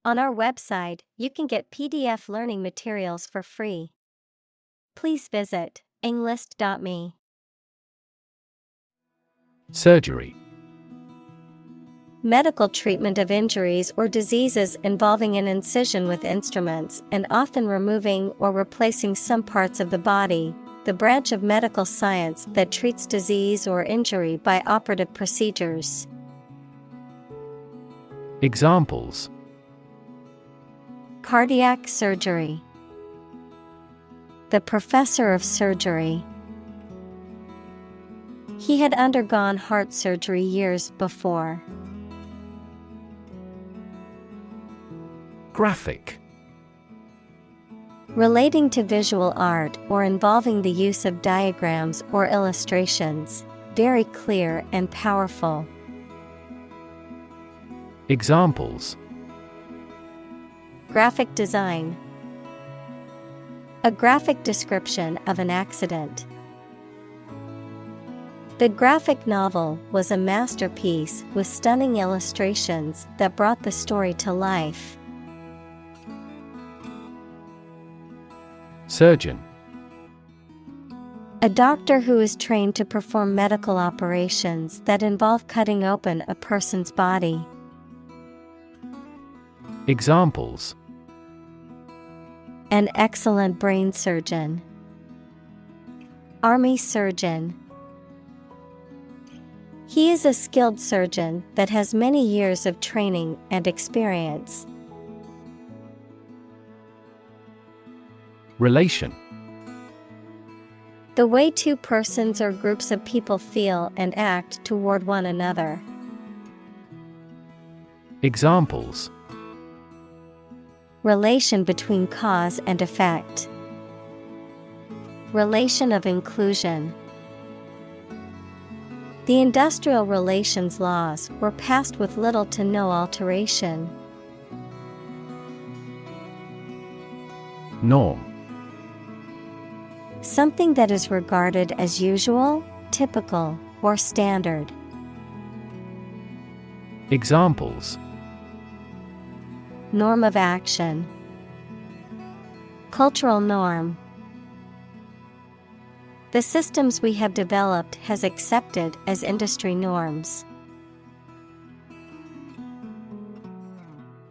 On our website, you can get PDF learning materials for free. Please visit englist.me. Surgery. Medical treatment of injuries or diseases involving an incision with instruments and often removing or replacing some parts of the body, the branch of medical science that treats disease or injury by operative procedures. Examples: Cardiac surgery. The professor of surgery. He had undergone heart surgery years before. Graphic. Relating to visual art or involving the use of diagrams or illustrations, very clear and powerful. Examples: Graphic design. A graphic description of an accident. The graphic novel was a masterpiece with stunning illustrations that brought the story to life. Surgeon. A doctor who is trained to perform medical operations that involve cutting open a person's body. Examples: An excellent brain surgeon. Army surgeon. He is a skilled surgeon that has many years of training and experience. Relation. The way two persons or groups of people feel and act toward one another. Examples: Relation between cause and effect. Relation of inclusion. The industrial relations laws were passed with little to no alteration. Norm. Something that is regarded as usual, typical, or standard. Examples: Norm of action. Cultural norm. The systems we have developed has accepted as industry norms.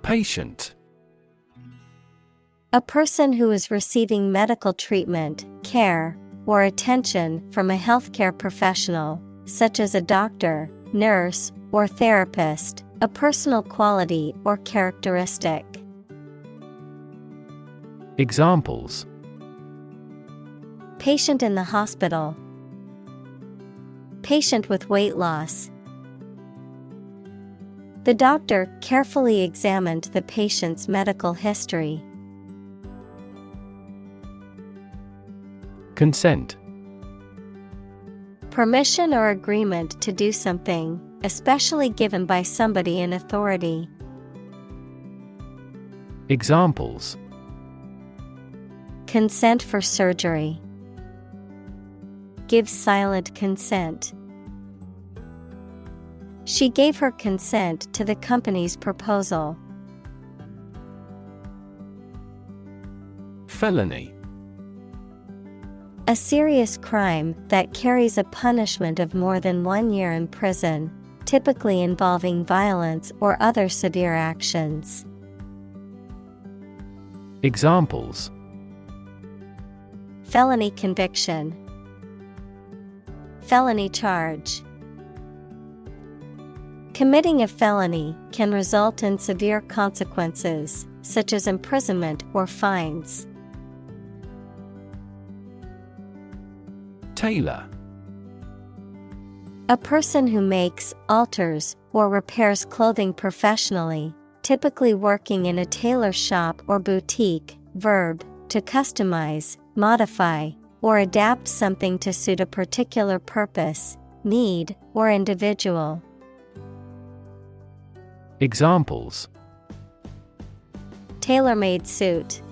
Patient. A person who is receiving medical treatment, care, or attention from a healthcare professional, such as a doctor, nurse, or therapist, a personal quality or characteristic. Examples: Patient in the hospital. Patient with weight loss. The doctor carefully examined the patient's medical history. Consent. Permission or agreement to do something, especially given by somebody in authority. Examples: Consent for surgery. Give silent consent. She gave her consent to the company's proposal. Felony. A serious crime that carries a punishment of more than 1 year in prison, typically involving violence or other severe actions. Examples: Felony conviction. Felony charge. Committing a felony can result in severe consequences, such as imprisonment or fines. Tailor. A person who makes, alters, or repairs clothing professionally, typically working in a tailor shop or boutique. Verb, to customize, modify, or adapt something to suit a particular purpose, need, or individual. Examples: Tailor-made suit.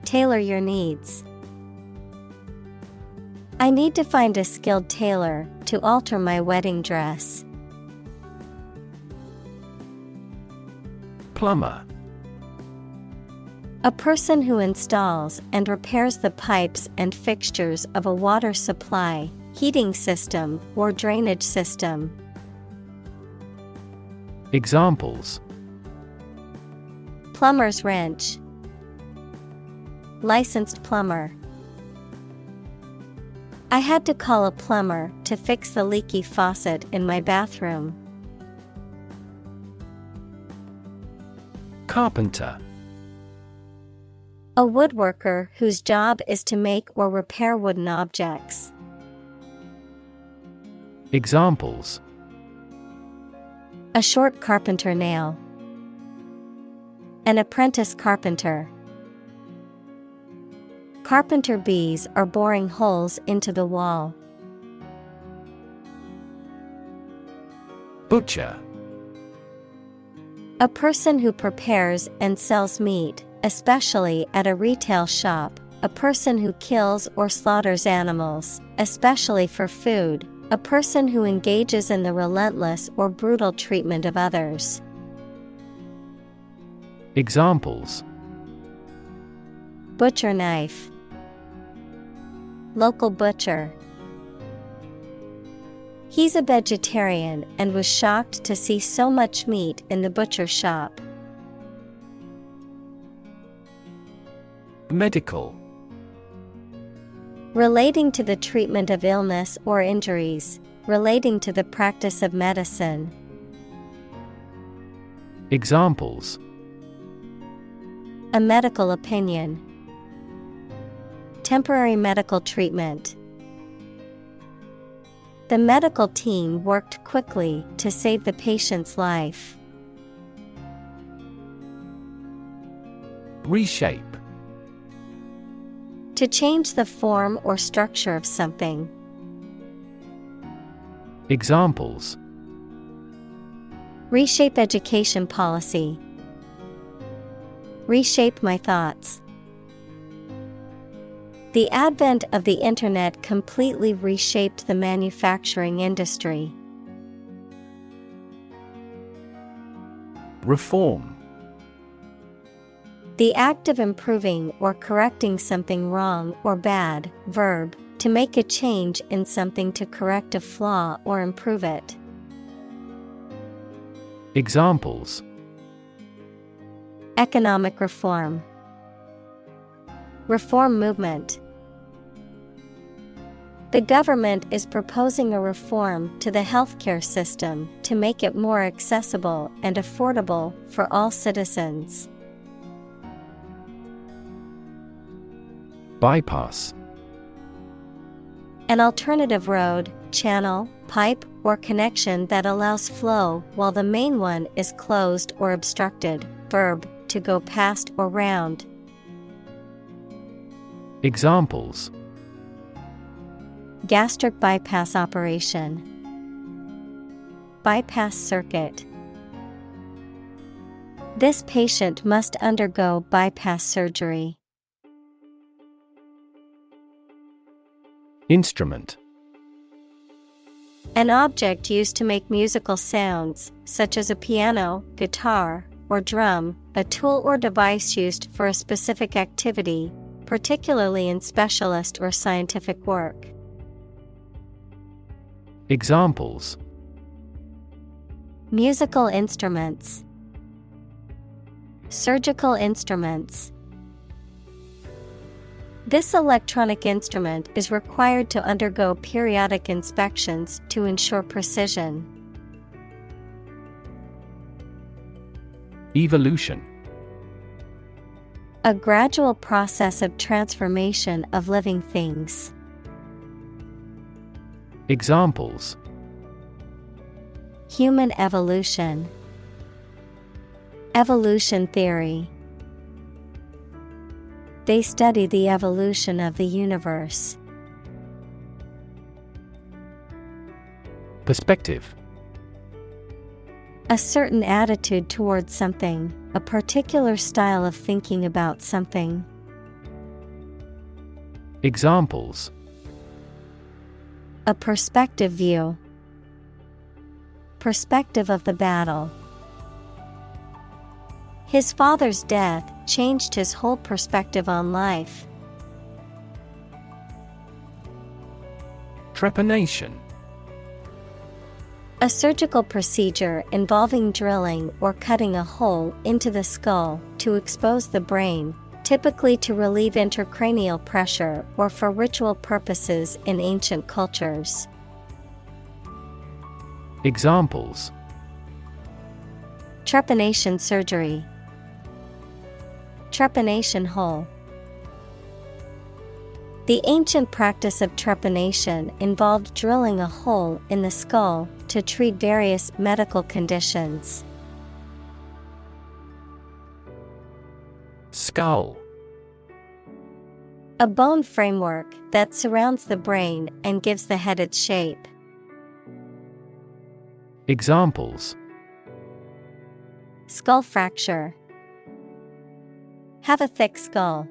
Tailor your needs. I need to find a skilled tailor to alter my wedding dress. Plumber. A person who installs and repairs the pipes and fixtures of a water supply, heating system, or drainage system. Examples: Plumber's wrench. Licensed plumber. I had to call a plumber to fix the leaky faucet in my bathroom. Carpenter. A woodworker whose job is to make or repair wooden objects. Examples: A short carpenter nail. An apprentice carpenter. Carpenter bees are boring holes into the wall. Butcher. A person who prepares and sells meat, especially at a retail shop. A person who kills or slaughters animals, especially for food. A person who engages in the relentless or brutal treatment of others. Examples: Butcher knife. Local butcher. He's a vegetarian and was shocked to see so much meat in the butcher shop. Medical. Relating to the treatment of illness or injuries, relating to the practice of medicine. Examples: A medical opinion. Temporary medical treatment. The medical team worked quickly to save the patient's life. Reshape. To change the form or structure of something. Examples: Reshape education policy. Reshape my thoughts. The advent of the internet completely reshaped the manufacturing industry. Reform. The act of improving or correcting something wrong or bad. Verb, to make a change in something to correct a flaw or improve it. Examples: Economic reform. Reform movement. The government is proposing a reform to the healthcare system to make it more accessible and affordable for all citizens. Bypass. An alternative road, channel, pipe, or connection that allows flow while the main one is closed or obstructed. Verb, to go past or round. Examples: Gastric bypass operation. Bypass circuit. This patient must undergo bypass surgery. Instrument. An object used to make musical sounds, such as a piano, guitar, or drum. A tool or device used for a specific activity, particularly in specialist or scientific work. Examples: Musical instruments. Surgical instruments. This electronic instrument is required to undergo periodic inspections to ensure precision. Evolution. A gradual process of transformation of living things. Examples: Human evolution. Evolution theory. They study the evolution of the universe. Perspective. A certain attitude towards something, a particular style of thinking about something. Examples: A perspective view. Perspective of the battle. His father's death changed his whole perspective on life. Trepanation. A surgical procedure involving drilling or cutting a hole into the skull to expose the brain, typically to relieve intracranial pressure or for ritual purposes in ancient cultures. Examples: Trepanation surgery, trepanation hole. The ancient practice of trepanation involved drilling a hole in the skull to treat various medical conditions. Skull. A bone framework that surrounds the brain and gives the head its shape. Examples: Skull fracture. Have a thick skull.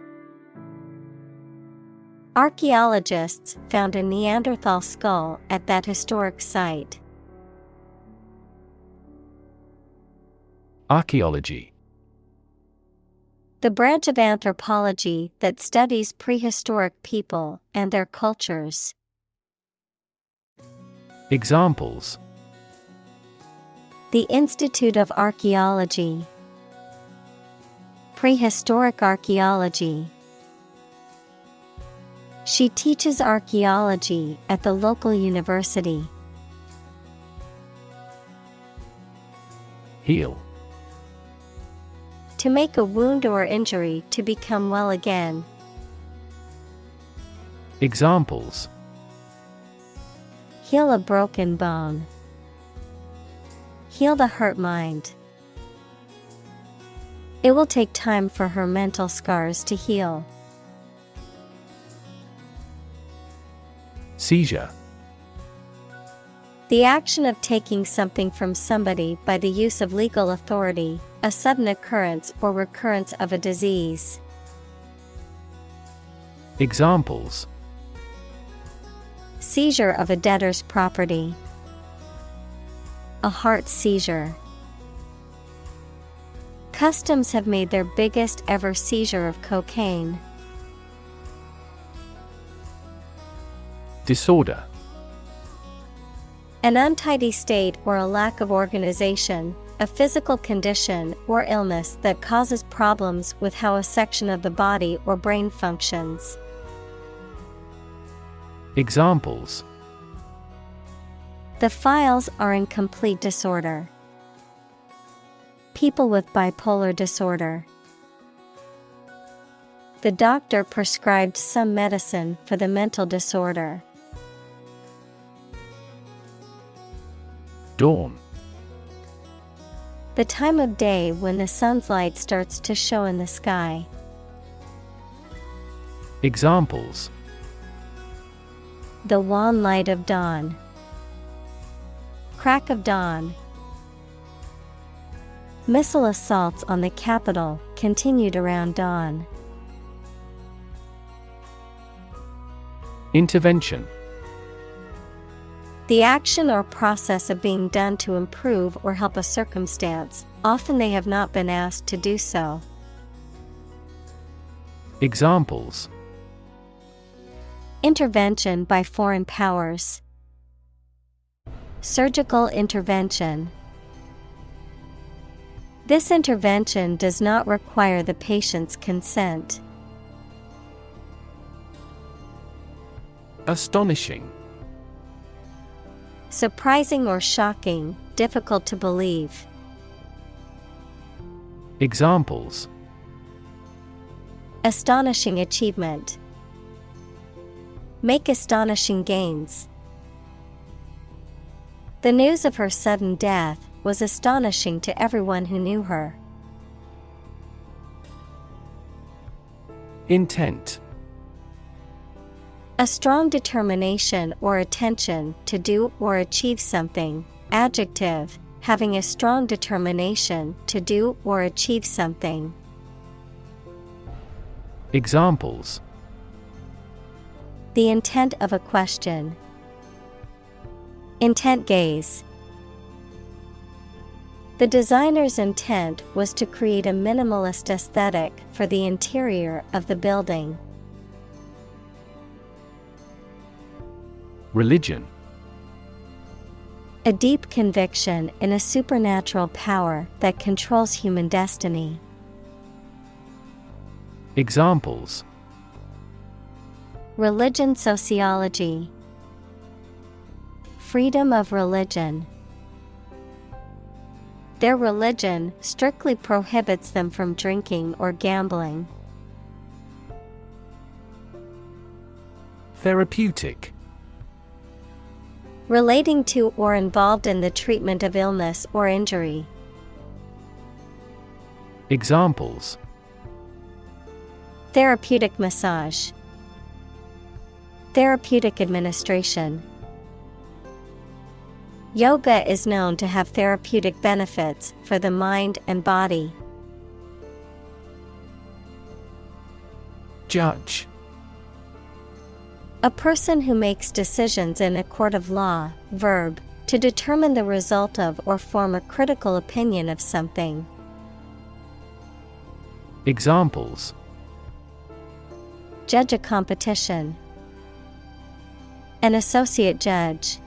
Archaeologists found a Neanderthal skull at that historic site. Archaeology. The branch of anthropology that studies prehistoric people and their cultures. Examples: The Institute of Archaeology. Prehistoric archaeology. She teaches archaeology at the local university. Heal. To make a wound or injury to become well again. Examples: Heal a broken bone. Heal the hurt mind. It will take time for her mental scars to heal. Seizure. The action of taking something from somebody by the use of legal authority, a sudden occurrence or recurrence of a disease. Examples: Seizure of a debtor's property. A heart seizure. Customs have made their biggest ever seizure of cocaine. Disorder. An untidy state or a lack of organization, a physical condition or illness that causes problems with how a section of the body or brain functions. Examples: The files are in complete disorder. People with bipolar disorder. The doctor prescribed some medicine for the mental disorder. Dawn. The time of day when the sun's light starts to show in the sky. Examples: The wan light of dawn. Crack of dawn. Missile assaults on the capital continued around dawn. Intervention. The action or process of being done to improve or help a circumstance, often they have not been asked to do so. Examples: Intervention by foreign powers. Surgical intervention. This intervention does not require the patient's consent. Astonishing. Surprising or shocking, difficult to believe. Examples: Astonishing achievement. Make astonishing gains. The news of her sudden death was astonishing to everyone who knew her. Intent. A strong determination or attention to do or achieve something. Adjective, having a strong determination to do or achieve something. Examples: The intent of a question. Intent gaze. The designer's intent was to create a minimalist aesthetic for the interior of the building. Religion. A deep conviction in a supernatural power that controls human destiny. Examples: Religion sociology. Freedom of religion. Their religion strictly prohibits them from drinking or gambling. Therapeutic. Relating to or involved in the treatment of illness or injury. Examples: Therapeutic massage. Therapeutic administration. Yoga is known to have therapeutic benefits for the mind and body. Judge. A person who makes decisions in a court of law. Verb, to determine the result of or form a critical opinion of something. Examples: Judge a competition. An associate judge.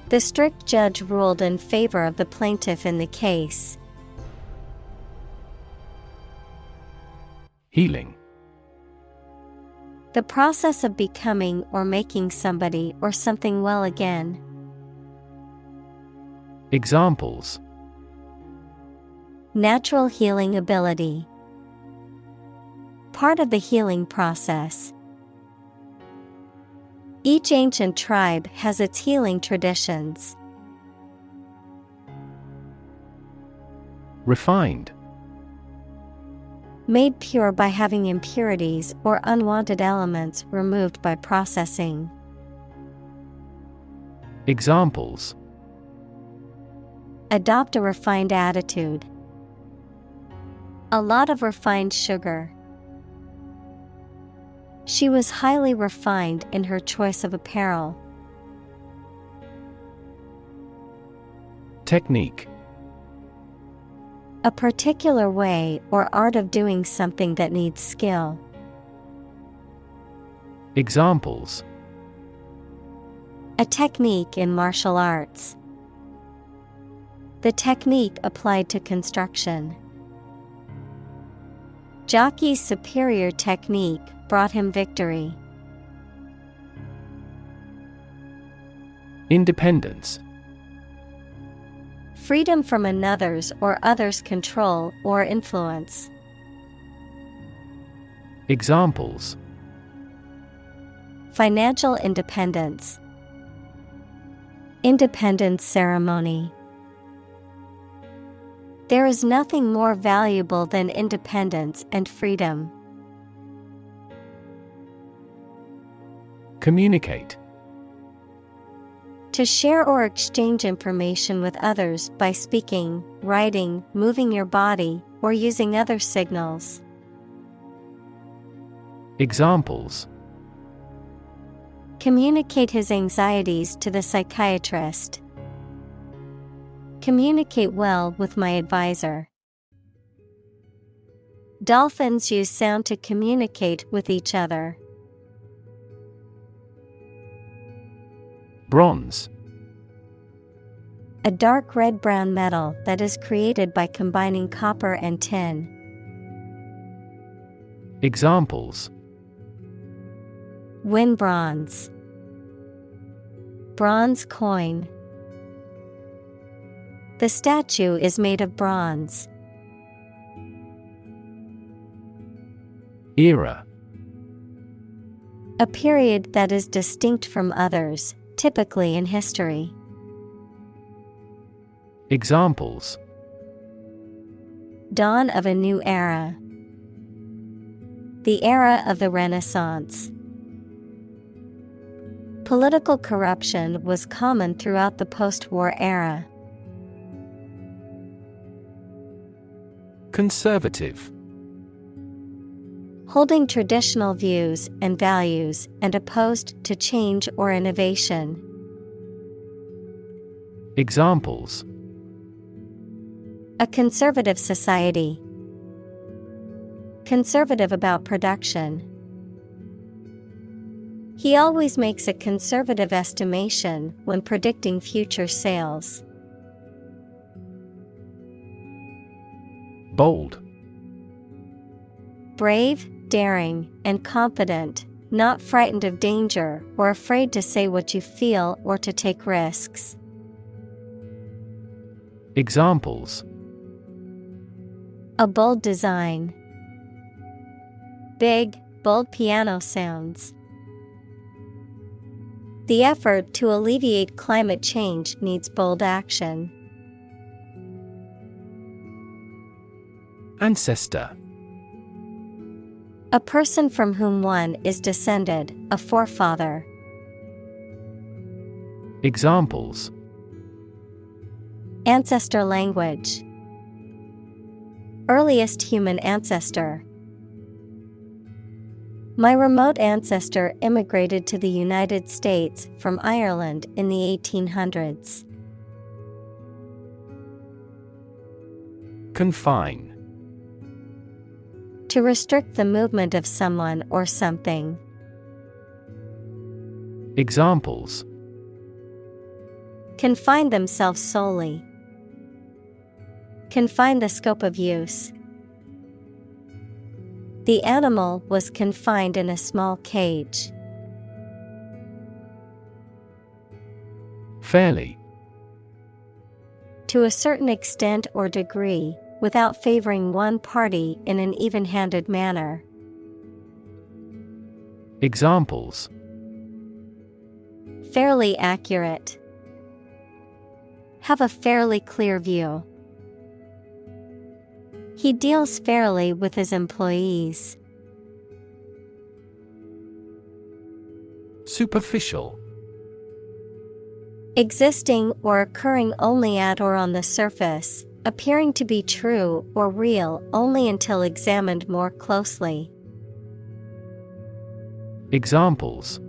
The strict judge ruled in favor of the plaintiff in the case. Healing. The process of becoming or making somebody or something well again. Examples: Natural healing ability. Part of the healing process. Each ancient tribe has its healing traditions. Refined. Made pure by having impurities or unwanted elements removed by processing. Examples: Adopt a refined attitude. A lot of refined sugar. She was highly refined in her choice of apparel. Technique. A particular way or art of doing something that needs skill. Examples: A technique in martial arts. The technique applied to construction. Jockey's superior technique brought him victory. Independence. Freedom from another's or others' control or influence. Examples: Financial independence. Independence ceremony. There is nothing more valuable than independence and freedom. Communicate. To share or exchange information with others by speaking, writing, moving your body, or using other signals. Examples: Communicate his anxieties to the psychiatrist. Communicate well with my advisor. Dolphins use sound to communicate with each other. Bronze. A dark red-brown metal that is created by combining copper and tin. Examples: Win bronze. Bronze coin. The statue is made of bronze. Era. A period that is distinct from others, typically in history. Examples: Dawn of a new era. The era of the Renaissance. Political corruption was common throughout the post-war era. Conservative. Holding traditional views and values and opposed to change or innovation. Examples: A conservative society. Conservative about production. He always makes a conservative estimation when predicting future sales. Bold. Brave, daring, and confident, not frightened of danger or afraid to say what you feel or to take risks. Examples: A bold design. Big, bold piano sounds. The effort to alleviate climate change needs bold action. Ancestor. A person from whom one is descended, a forefather. Examples: Ancestor language. Earliest human ancestor. My remote ancestor immigrated to the United States from Ireland in the 1800s. Confine. To restrict the movement of someone or something. Examples: Confine themselves solely. Confine the scope of use. The animal was confined in a small cage. Fairly. To a certain extent or degree, without favoring one party in an even-handed manner. Examples: Fairly accurate. Have a fairly clear view. He deals fairly with his employees. Superficial. Existing or occurring only at or on the surface, appearing to be true or real only until examined more closely. Examples: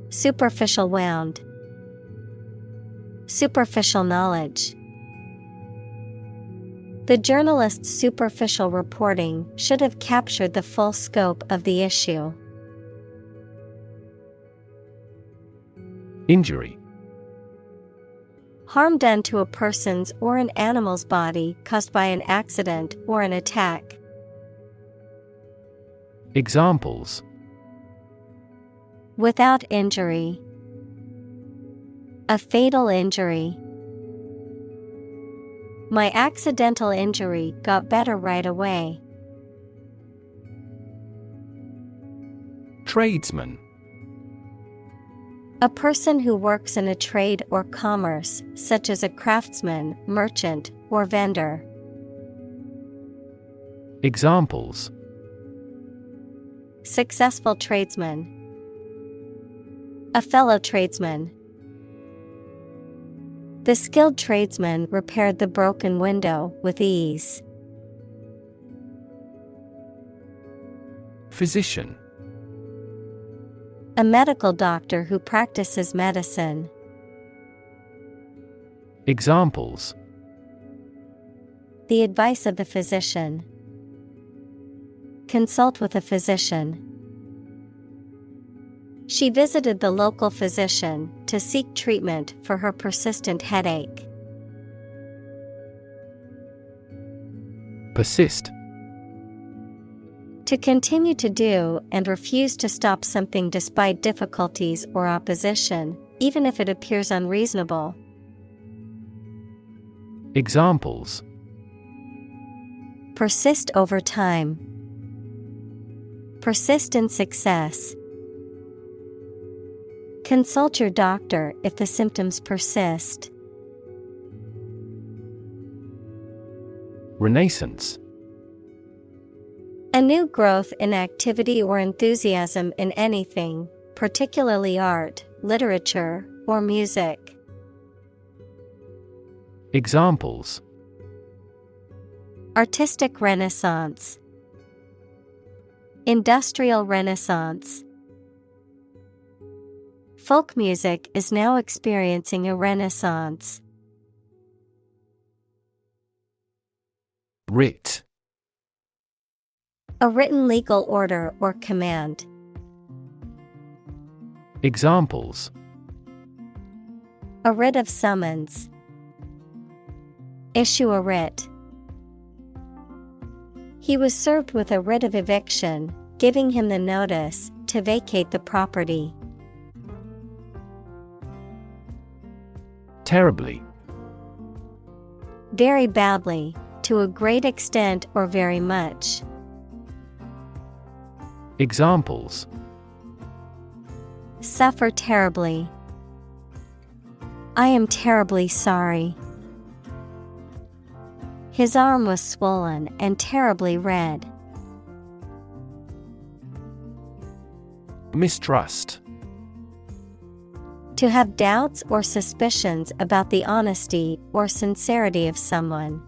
Superficial wound. Superficial knowledge. The journalist's superficial reporting should have captured the full scope of the issue. Injury. Harm done to a person's or an animal's body caused by an accident or an attack. Examples: Without injury. A fatal injury. My accidental injury got better right away. Tradesman. A person who works in a trade or commerce, such as a craftsman, merchant, or vendor. Examples: Successful tradesman. A fellow tradesman. The skilled tradesman repaired the broken window with ease. Physician. A medical doctor who practices medicine. Examples: The advice of the physician. Consult with a physician. She visited the local physician to seek treatment for her persistent headache. Persist. To continue to do and refuse to stop something despite difficulties or opposition, even if it appears unreasonable. Examples: Persist over time. Persist in success. Consult your doctor if the symptoms persist. Renaissance. A new growth in activity or enthusiasm in anything, particularly art, literature, or music. Examples: Artistic renaissance. Industrial renaissance. Folk music is now experiencing a renaissance. Writ. A written legal order or command. Examples: A writ of summons. Issue a writ. He was served with a writ of eviction, giving him the notice to vacate the property. Terribly. Very badly, to a great extent or very much. Examples: Suffer terribly. I am terribly sorry. His arm was swollen and terribly red. Mistrust. To have doubts or suspicions about the honesty or sincerity of someone.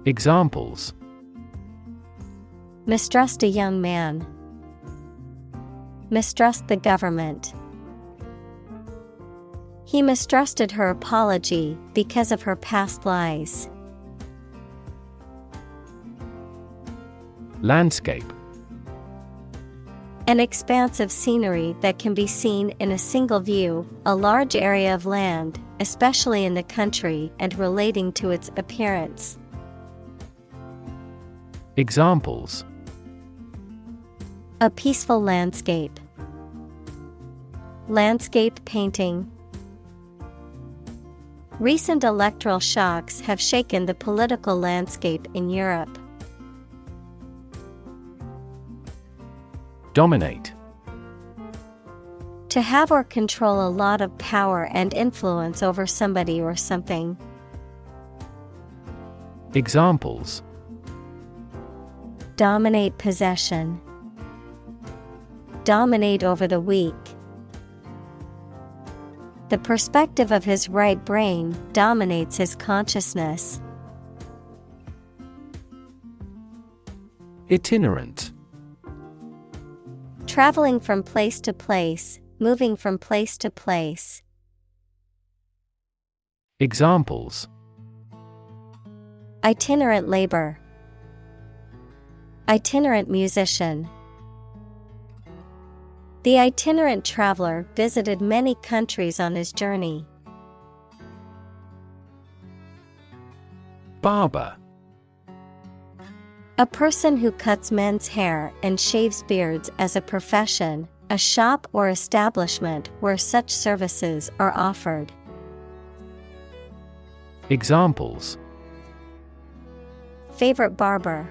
Examples: Mistrust a young man. Mistrust the government. He mistrusted her apology because of her past lies. Landscape. An expanse of scenery that can be seen in a single view, a large area of land, especially in the country and relating to its appearance. Examples: A peaceful landscape. Landscape painting. Recent electoral shocks have shaken the political landscape in Europe. Dominate. To have or control a lot of power and influence over somebody or something. Examples: Dominate possession. Dominate over the weak. The perspective of his right brain dominates his consciousness. Itinerant. Traveling from place to place, moving from place to place. Examples: Itinerant labor. Itinerant musician. The itinerant traveler visited many countries on his journey. Barber. A person who cuts men's hair and shaves beards as a profession, a shop or establishment where such services are offered. Examples: Favorite barber.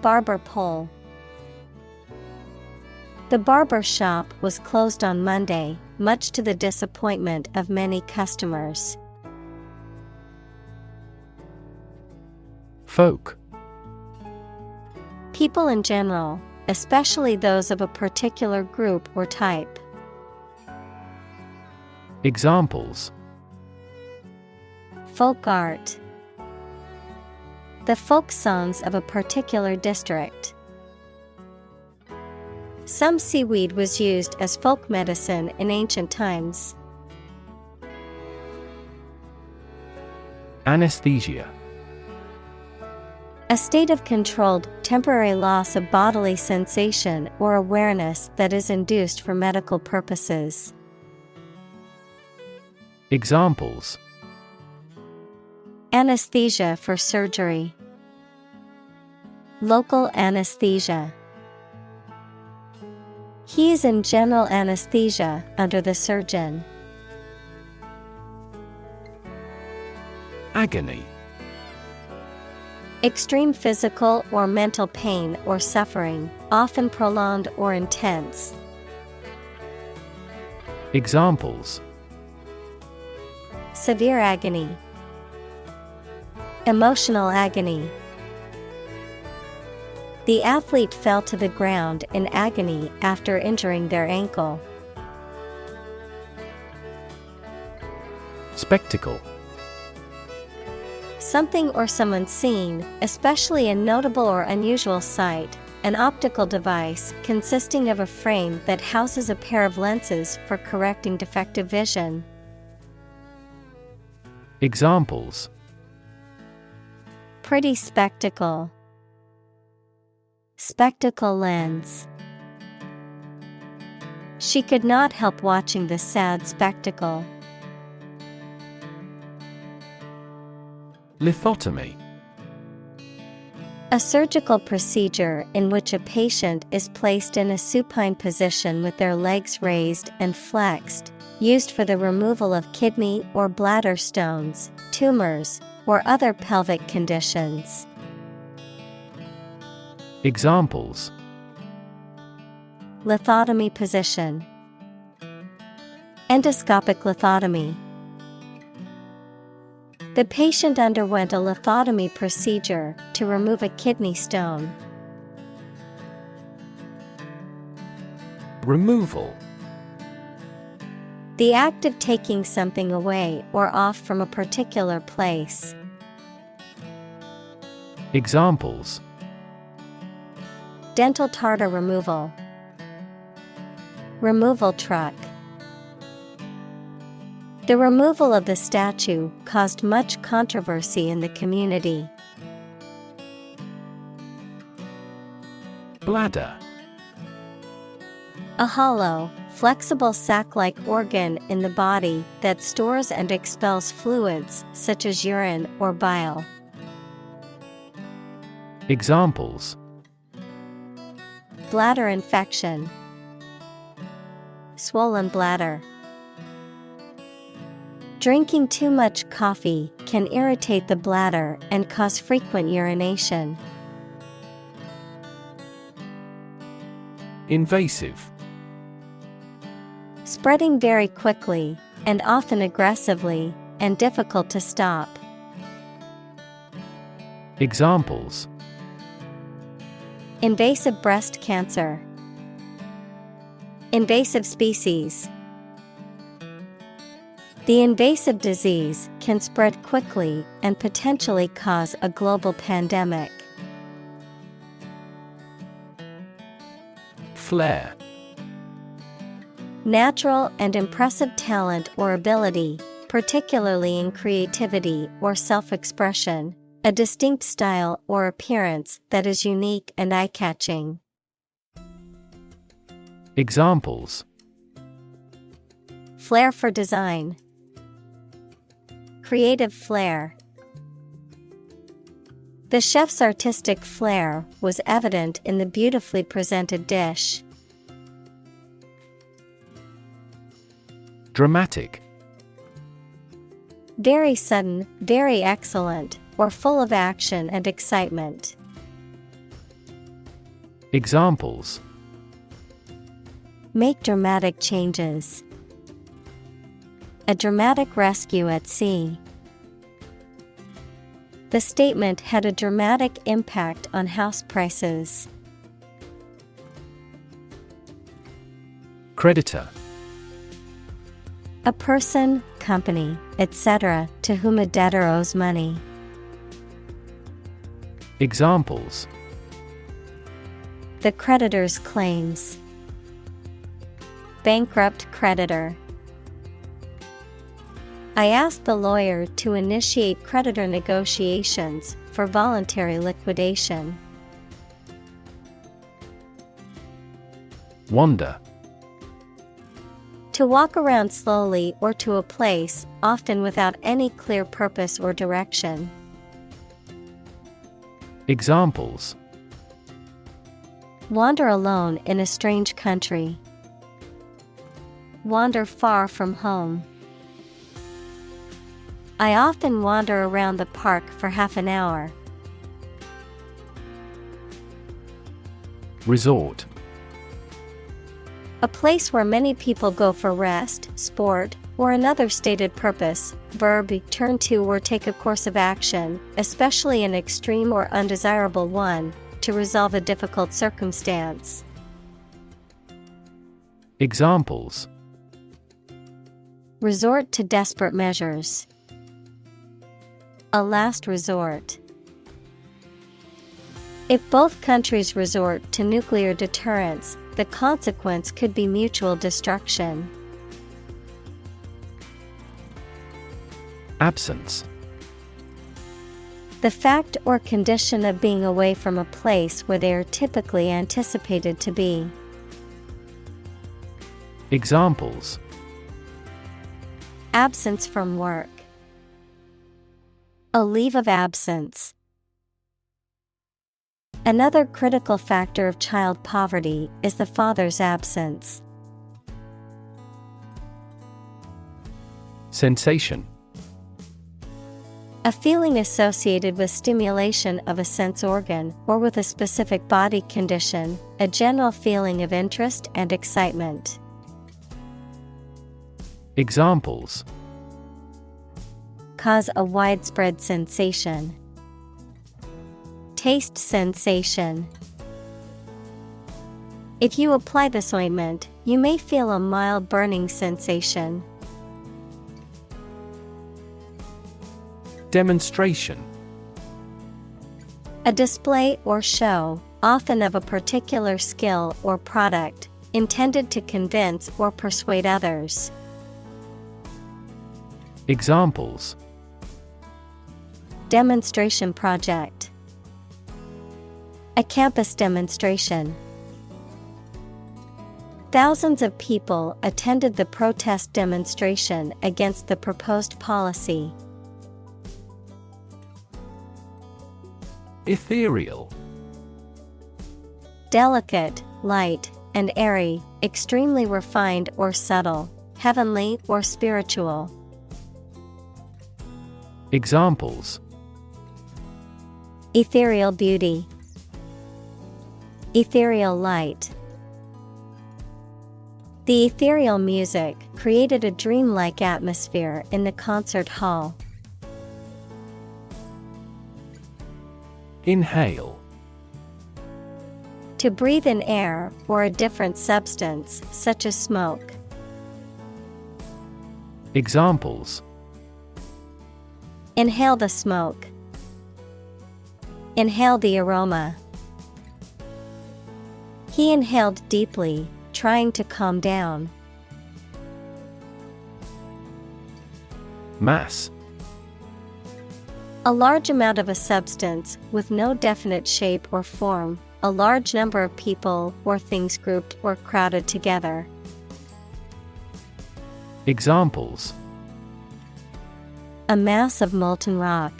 Barber pole. The barber shop was closed on Monday, much to the disappointment of many customers. Folk. People in general, especially those of a particular group or type. Examples: Folk art. The folk songs of a particular district. Some seaweed was used as folk medicine in ancient times. Anesthesia. A state of controlled, temporary loss of bodily sensation or awareness that is induced for medical purposes. Examples: Anesthesia for surgery. Local anesthesia. He is in general anesthesia under the surgeon. Agony. Extreme physical or mental pain or suffering, often prolonged or intense. Examples: Severe agony. Emotional agony. The athlete fell to the ground in agony after injuring their ankle. Spectacle. Something or someone seen, especially a notable or unusual sight, an optical device consisting of a frame that houses a pair of lenses for correcting defective vision. Examples: pretty spectacle. Spectacle lens. She could not help watching the sad spectacle. Lithotomy. A surgical procedure in which a patient is placed in a supine position with their legs raised and flexed, used for the removal of kidney or bladder stones, tumors, or other pelvic conditions. Examples: Lithotomy position. Endoscopic lithotomy. The patient underwent a lithotomy procedure to remove a kidney stone. Removal. The act of taking something away or off from a particular place. Examples: Dental tartar removal. Removal truck. The removal of the statue caused much controversy in the community. Bladder. A hollow, flexible sac-like organ in the body that stores and expels fluids such as urine or bile. Examples: Bladder infection. Swollen bladder. Drinking too much coffee can irritate the bladder and cause frequent urination. Invasive. Spreading very quickly, and often aggressively, and difficult to stop. Examples: Invasive breast cancer. Invasive species. The invasive disease can spread quickly and potentially cause a global pandemic. Flair. Natural and impressive talent or ability, particularly in creativity or self-expression, a distinct style or appearance that is unique and eye-catching. Examples: Flair for design. Creative flair. The chef's artistic flair was evident in the beautifully presented dish. Dramatic. Very sudden, very excellent, or full of action and excitement. Examples: Make dramatic changes. A dramatic rescue at sea. The statement had a dramatic impact on house prices. Creditor. A person, company, etc., to whom a debtor owes money. Examples: The creditor's claims. Bankrupt creditor. I asked the lawyer to initiate creditor negotiations for voluntary liquidation. Wander. To walk around slowly or to a place, often without any clear purpose or direction. Examples: Wander alone in a strange country. Wander far from home. I often wander around the park for half an hour. Resort. A place where many people go for rest, sport, or another stated purpose. Verb, turn to or take a course of action, especially an extreme or undesirable one, to resolve a difficult circumstance. Examples: Resort to desperate measures. A last resort. If both countries resort to nuclear deterrence, the consequence could be mutual destruction. Absence. The fact or condition of being away from a place where they are typically anticipated to be. Examples: Absence from work. A leave of absence. Another critical factor of child poverty is the father's absence. Sensation. A feeling associated with stimulation of a sense organ or with a specific body condition, a general feeling of interest and excitement. Examples: Cause a widespread sensation. Taste sensation. If you apply this ointment, you may feel a mild burning sensation. Demonstration. A display or show, often of a particular skill or product, intended to convince or persuade others. Examples: Demonstration project. A campus demonstration. Thousands of people attended the protest demonstration against the proposed policy. Ethereal. Delicate, light, and airy, extremely refined or subtle, heavenly or spiritual. Examples: Ethereal beauty. Ethereal light. The ethereal music created a dreamlike atmosphere in the concert hall. Inhale. To breathe in air or a different substance, such as smoke. Examples: Inhale the smoke. Inhale the aroma. He inhaled deeply, trying to calm down. Mass. A large amount of a substance with no definite shape or form, a large number of people or things grouped or crowded together. Examples: A mass of molten rock.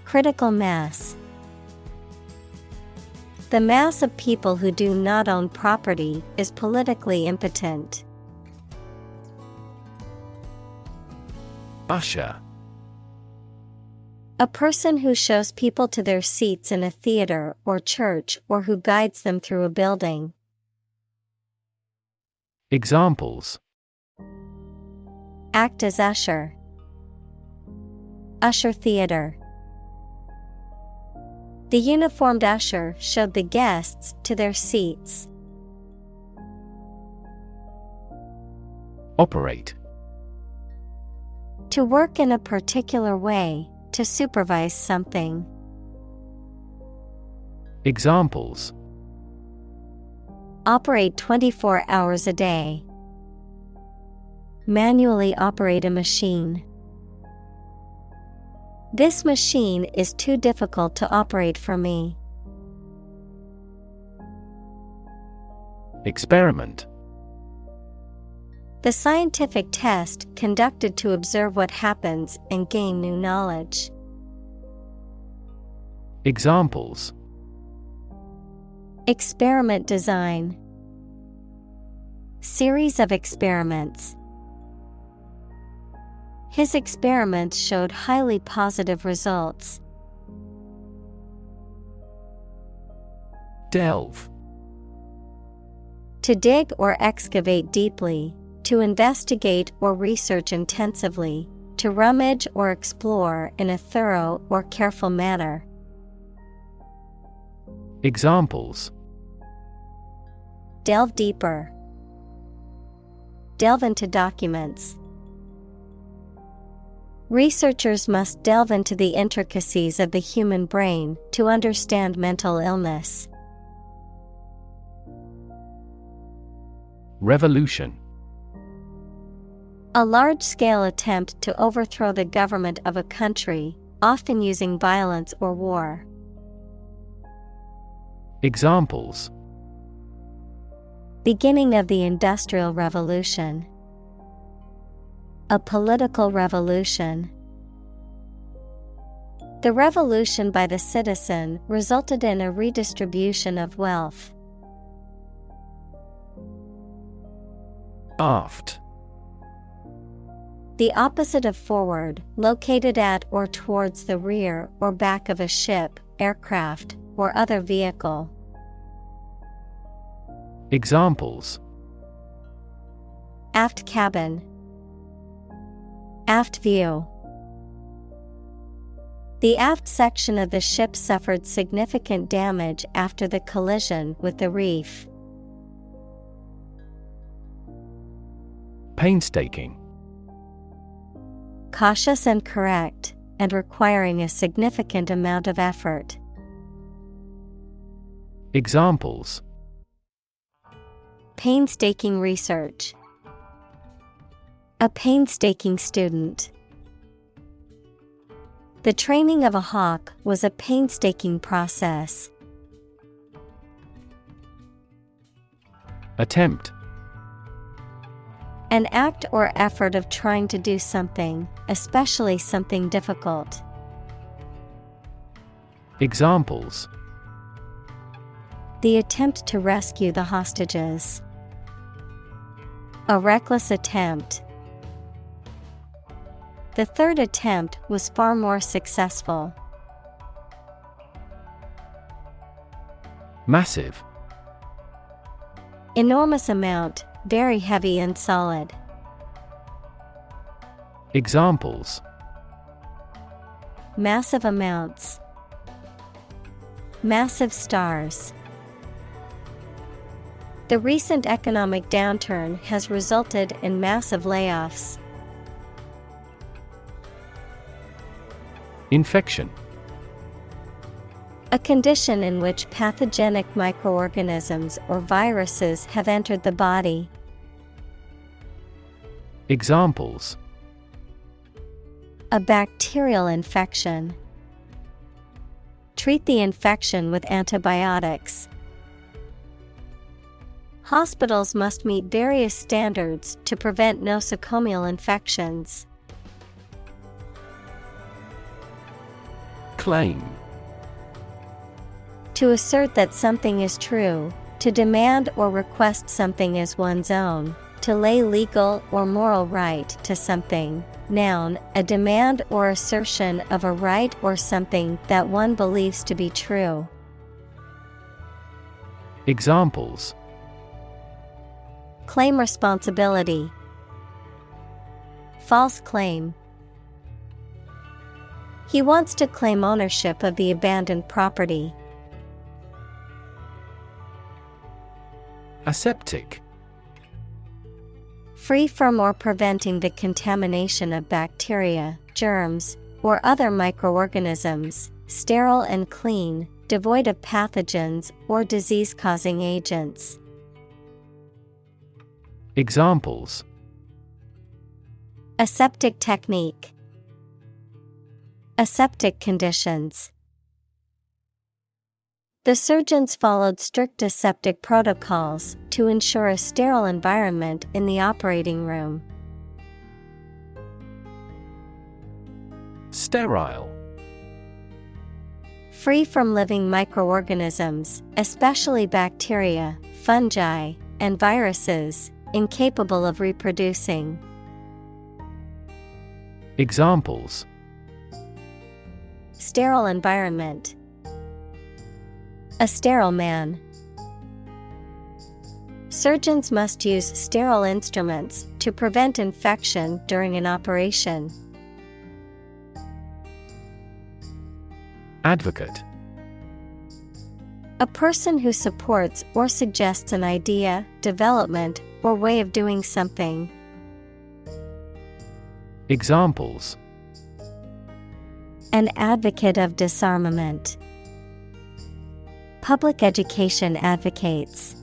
Critical mass. The mass of people who do not own property is politically impotent. Usher. A person who shows people to their seats in a theater or church or who guides them through a building. Examples: Act as usher. Usher theater. The uniformed usher showed the guests to their seats. Operate. To work in a particular way, to supervise something. Examples: Operate 24 hours a day. Manually operate a machine. This machine is too difficult to operate for me. Experiment. The scientific test conducted to observe what happens and gain new knowledge. Examples: Experiment design. Series of experiments. His experiments showed highly positive results. Delve. To dig or excavate deeply, to investigate or research intensively, to rummage or explore in a thorough or careful manner. Examples: Delve deeper. Delve into documents. Researchers must delve into the intricacies of the human brain to understand mental illness. Revolution. A large-scale attempt to overthrow the government of a country, often using violence or war. Examples: Beginning of the Industrial Revolution. A political revolution. The revolution by the citizen resulted in a redistribution of wealth. Aft. The opposite of forward, located at or towards the rear or back of a ship, aircraft, or other vehicle. Examples: Aft cabin. Aft view. The aft section of the ship suffered significant damage after the collision with the reef. Painstaking. Cautious and correct, and requiring a significant amount of effort. Examples: Painstaking research. A painstaking student. The training of a hawk was a painstaking process. Attempt. An act or effort of trying to do something, especially something difficult. Examples: The attempt to rescue the hostages. A reckless attempt. The third attempt was far more successful. Massive. Enormous amount, very heavy and solid. Examples: Massive amounts. Massive stars. The recent economic downturn has resulted in massive layoffs. Infection. A condition in which pathogenic microorganisms or viruses have entered the body. Examples: A bacterial infection. Treat the infection with antibiotics. Hospitals must meet various standards to prevent nosocomial infections. Claim. To assert that something is true, to demand or request something as one's own, to lay legal or moral right to something. Noun, a demand or assertion of a right or something that one believes to be true. Examples: Claim responsibility. False claim. He wants to claim ownership of the abandoned property. Aseptic. Free from or preventing the contamination of bacteria, germs, or other microorganisms, sterile and clean, devoid of pathogens or disease-causing agents. Examples: Aseptic technique. Aseptic conditions. The surgeons followed strict aseptic protocols to ensure a sterile environment in the operating room. Sterile. Free from living microorganisms, especially bacteria, fungi, and viruses, incapable of reproducing. Examples: Sterile environment. A sterile man. Surgeons must use sterile instruments to prevent infection during an operation. Advocate. A person who supports or suggests an idea, development, or way of doing something. Examples: An advocate of disarmament. Public education advocates.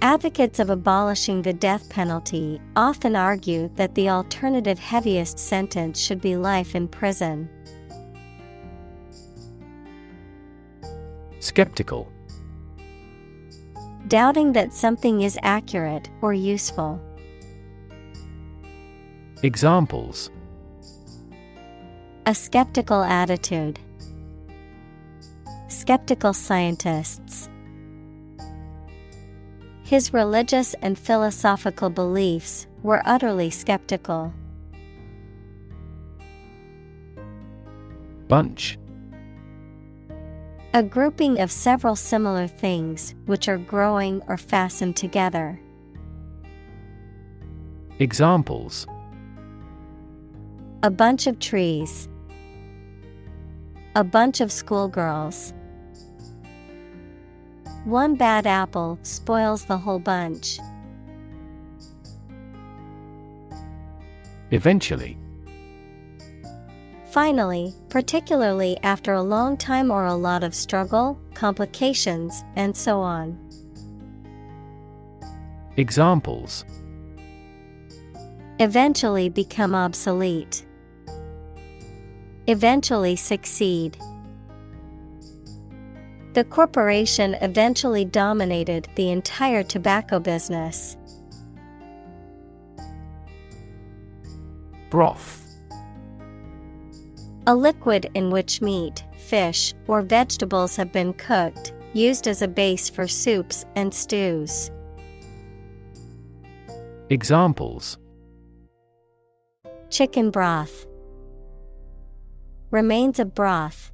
Advocates of abolishing the death penalty often argue that the alternative heaviest sentence should be life in prison. Skeptical. Doubting that something is accurate or useful. Examples: A skeptical attitude. Skeptical scientists. His religious and philosophical beliefs were utterly skeptical. Bunch. A grouping of several similar things which are growing or fastened together. Examples: A bunch of trees. A bunch of schoolgirls. One bad apple spoils the whole bunch. Eventually. Finally, particularly after a long time or a lot of struggle, complications, and so on. Examples: Eventually become obsolete. Eventually succeed. The corporation eventually dominated the entire tobacco business. Broth. A liquid in which meat, fish, or vegetables have been cooked, used as a base for soups and stews. Examples: Chicken broth. Remains of broth.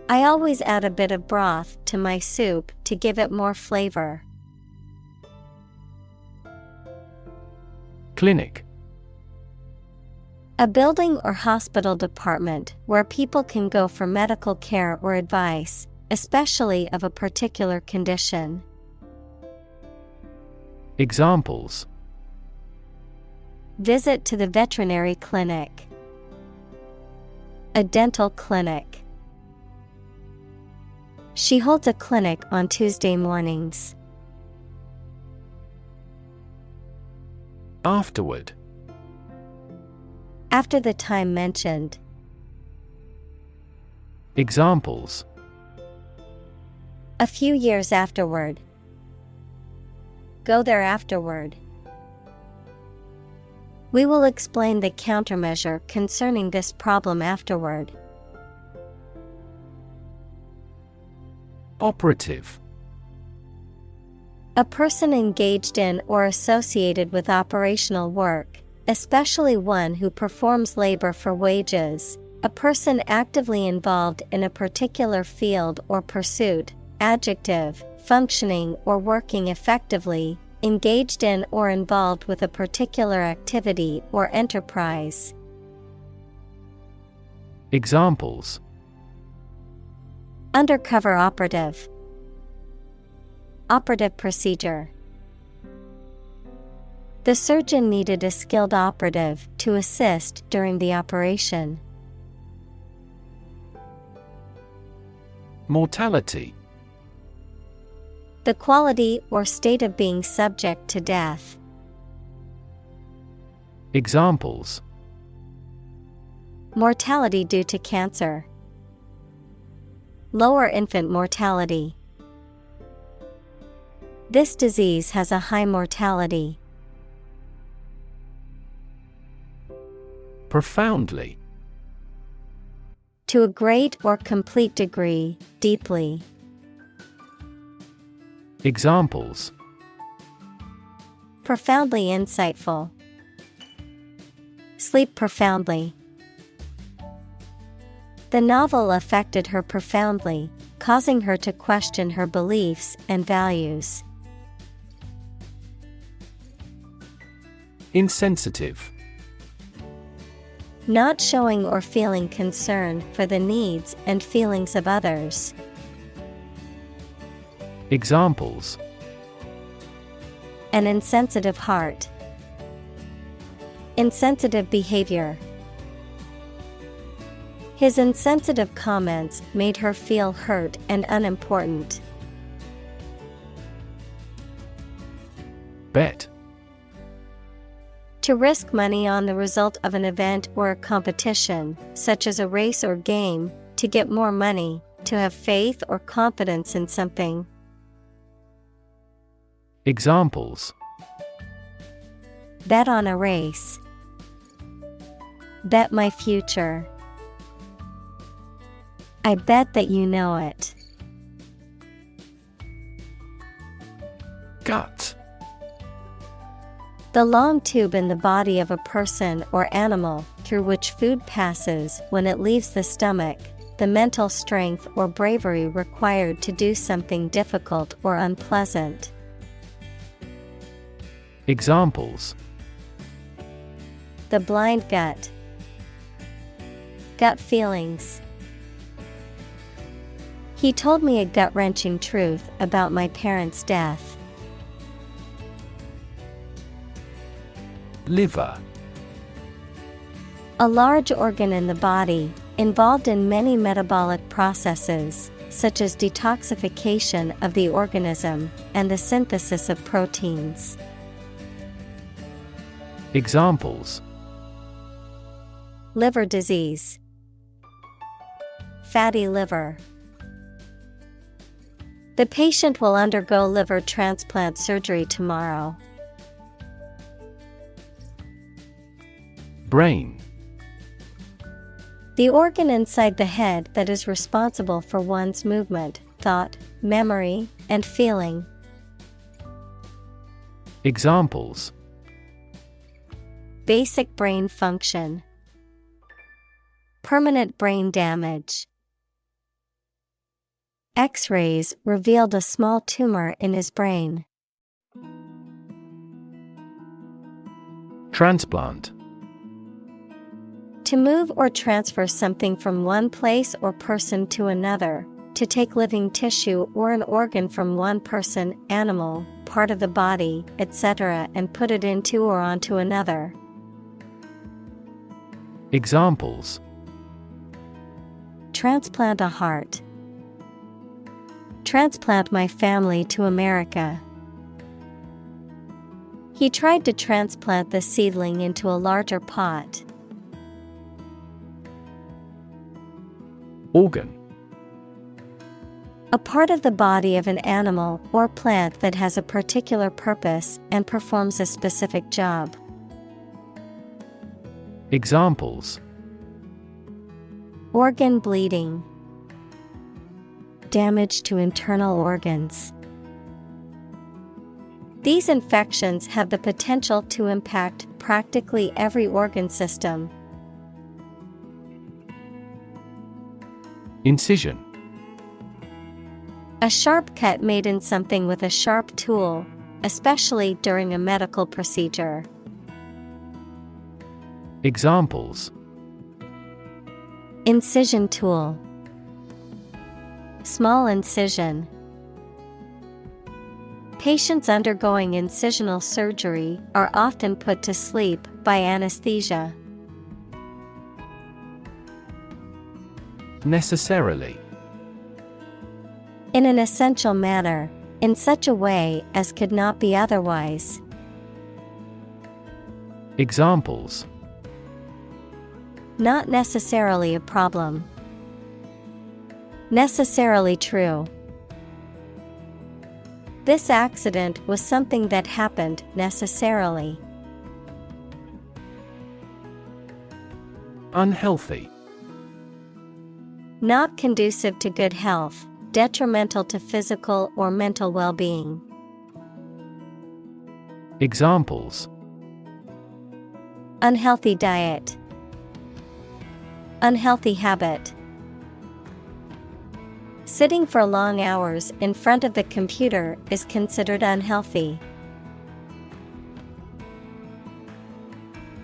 I always add a bit of broth to my soup to give it more flavor. Clinic. A building or hospital department where people can go for medical care or advice, especially of a particular condition. Examples: Visit to the veterinary clinic. A dental clinic. She holds a clinic on Tuesday mornings. Afterward. After the time mentioned. Examples: A few years afterward. Go there afterward. We will explain the countermeasure concerning this problem afterward. Operative. A person engaged in or associated with operational work, especially one who performs labor for wages, a person actively involved in a particular field or pursuit. Adjective, functioning or working effectively, engaged in or involved with a particular activity or enterprise. Examples: Undercover operative. Operative procedure. The surgeon needed a skilled operative to assist during the operation. Mortality. The quality or state of being subject to death. Examples: Mortality due to cancer. Lower infant mortality. This disease has a high mortality. Profoundly. To a great or complete degree, deeply. Examples: Profoundly insightful. Sleep profoundly. The novel affected her profoundly, causing her to question her beliefs and values. Insensitive. Not showing or feeling concern for the needs and feelings of others. Examples: An insensitive heart. Insensitive behavior. His insensitive comments made her feel hurt and unimportant. To risk money on the result of an event or a competition, such as a race or game, to get more money, to have faith or confidence in something. Examples: Bet on a race. Bet my future. I bet that you know it. Gut. The long tube in the body of a person or animal through which food passes when it leaves the stomach, the mental strength or bravery required to do something difficult or unpleasant. Examples: The blind gut. Gut feelings. He told me a gut-wrenching truth about my parents' death. Liver. A large organ in the body, involved in many metabolic processes, such as detoxification of the organism and the synthesis of proteins. Examples: Liver disease. Fatty liver. The patient will undergo liver transplant surgery tomorrow. Brain. The organ inside the head that is responsible for one's movement, thought, memory, and feeling. Examples: Basic brain function. Permanent brain damage. X-rays revealed a small tumor in his brain. Transplant. To move or transfer something from one place or person to another, to take living tissue or an organ from one person, animal, part of the body, etc., and put it into or onto another. Examples: Transplant a heart. Transplant my family to America. He tried to transplant the seedling into a larger pot. Organ. A part of the body of an animal or plant that has a particular purpose and performs a specific job. Examples: Organ bleeding. Damage to internal organs. These infections have the potential to impact practically every organ system. Incision. A sharp cut made in something with a sharp tool, especially during a medical procedure. Examples: Incision tool. Small incision. Patients undergoing incisional surgery are often put to sleep by anesthesia. Necessarily. In an essential manner, in such a way as could not be otherwise. Examples: Not necessarily a problem. Necessarily true. This accident was something that happened necessarily. Unhealthy. Not conducive to good health, detrimental to physical or mental well-being. Examples: Unhealthy diet. Unhealthy habit. Sitting for long hours in front of the computer is considered unhealthy.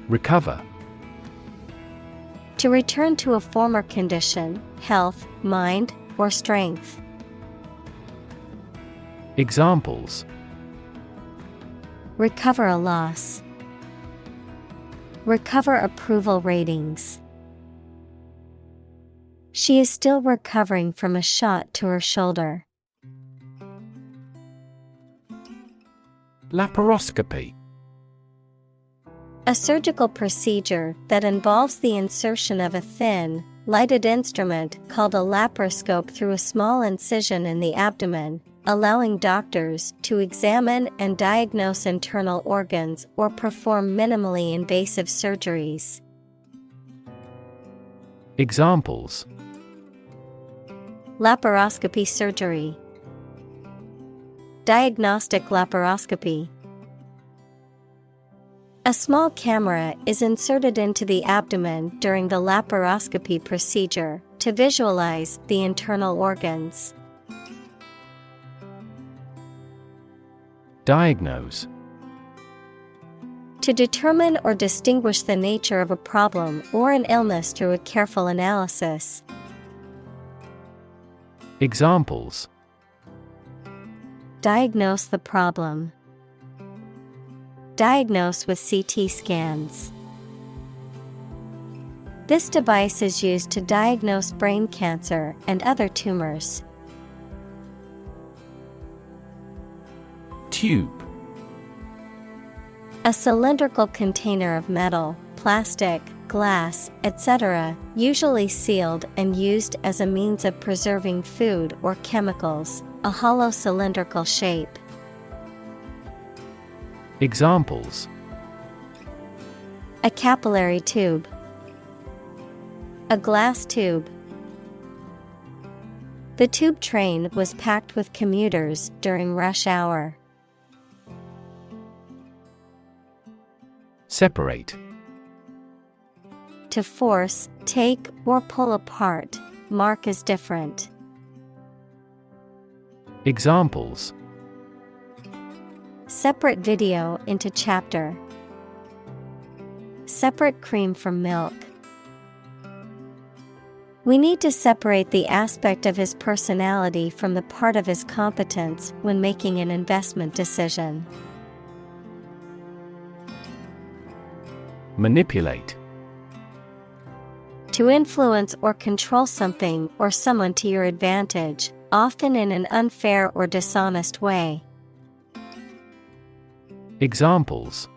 Recover. To return to a former condition, health, mind, or strength. Examples: Recover a loss. Recover approval ratings. She is still recovering from a shot to her shoulder. Laparoscopy. A surgical procedure that involves the insertion of a thin, lighted instrument called a laparoscope through a small incision in the abdomen, allowing doctors to examine and diagnose internal organs or perform minimally invasive surgeries. Examples: Laparoscopy surgery, diagnostic laparoscopy. A small camera is inserted into the abdomen during the laparoscopy procedure to visualize the internal organs. Diagnose. To determine or distinguish the nature of a problem or an illness through a careful analysis. Examples: Diagnose the problem. Diagnose with CT scans. This device is used to diagnose brain cancer and other tumors. Tube. A cylindrical container of metal, plastic, glass, etc., usually sealed and used as a means of preserving food or chemicals, a hollow cylindrical shape. Examples: A capillary tube. A glass tube. The tube train was packed with commuters during rush hour. Separate. To force, take, or pull apart, mark as different. Examples: Separate video into chapter. Separate cream from milk. We need to separate the aspect of his personality from the part of his competence when making an investment decision. Manipulate. To influence or control something or someone to your advantage, often in an unfair or dishonest way. Examples: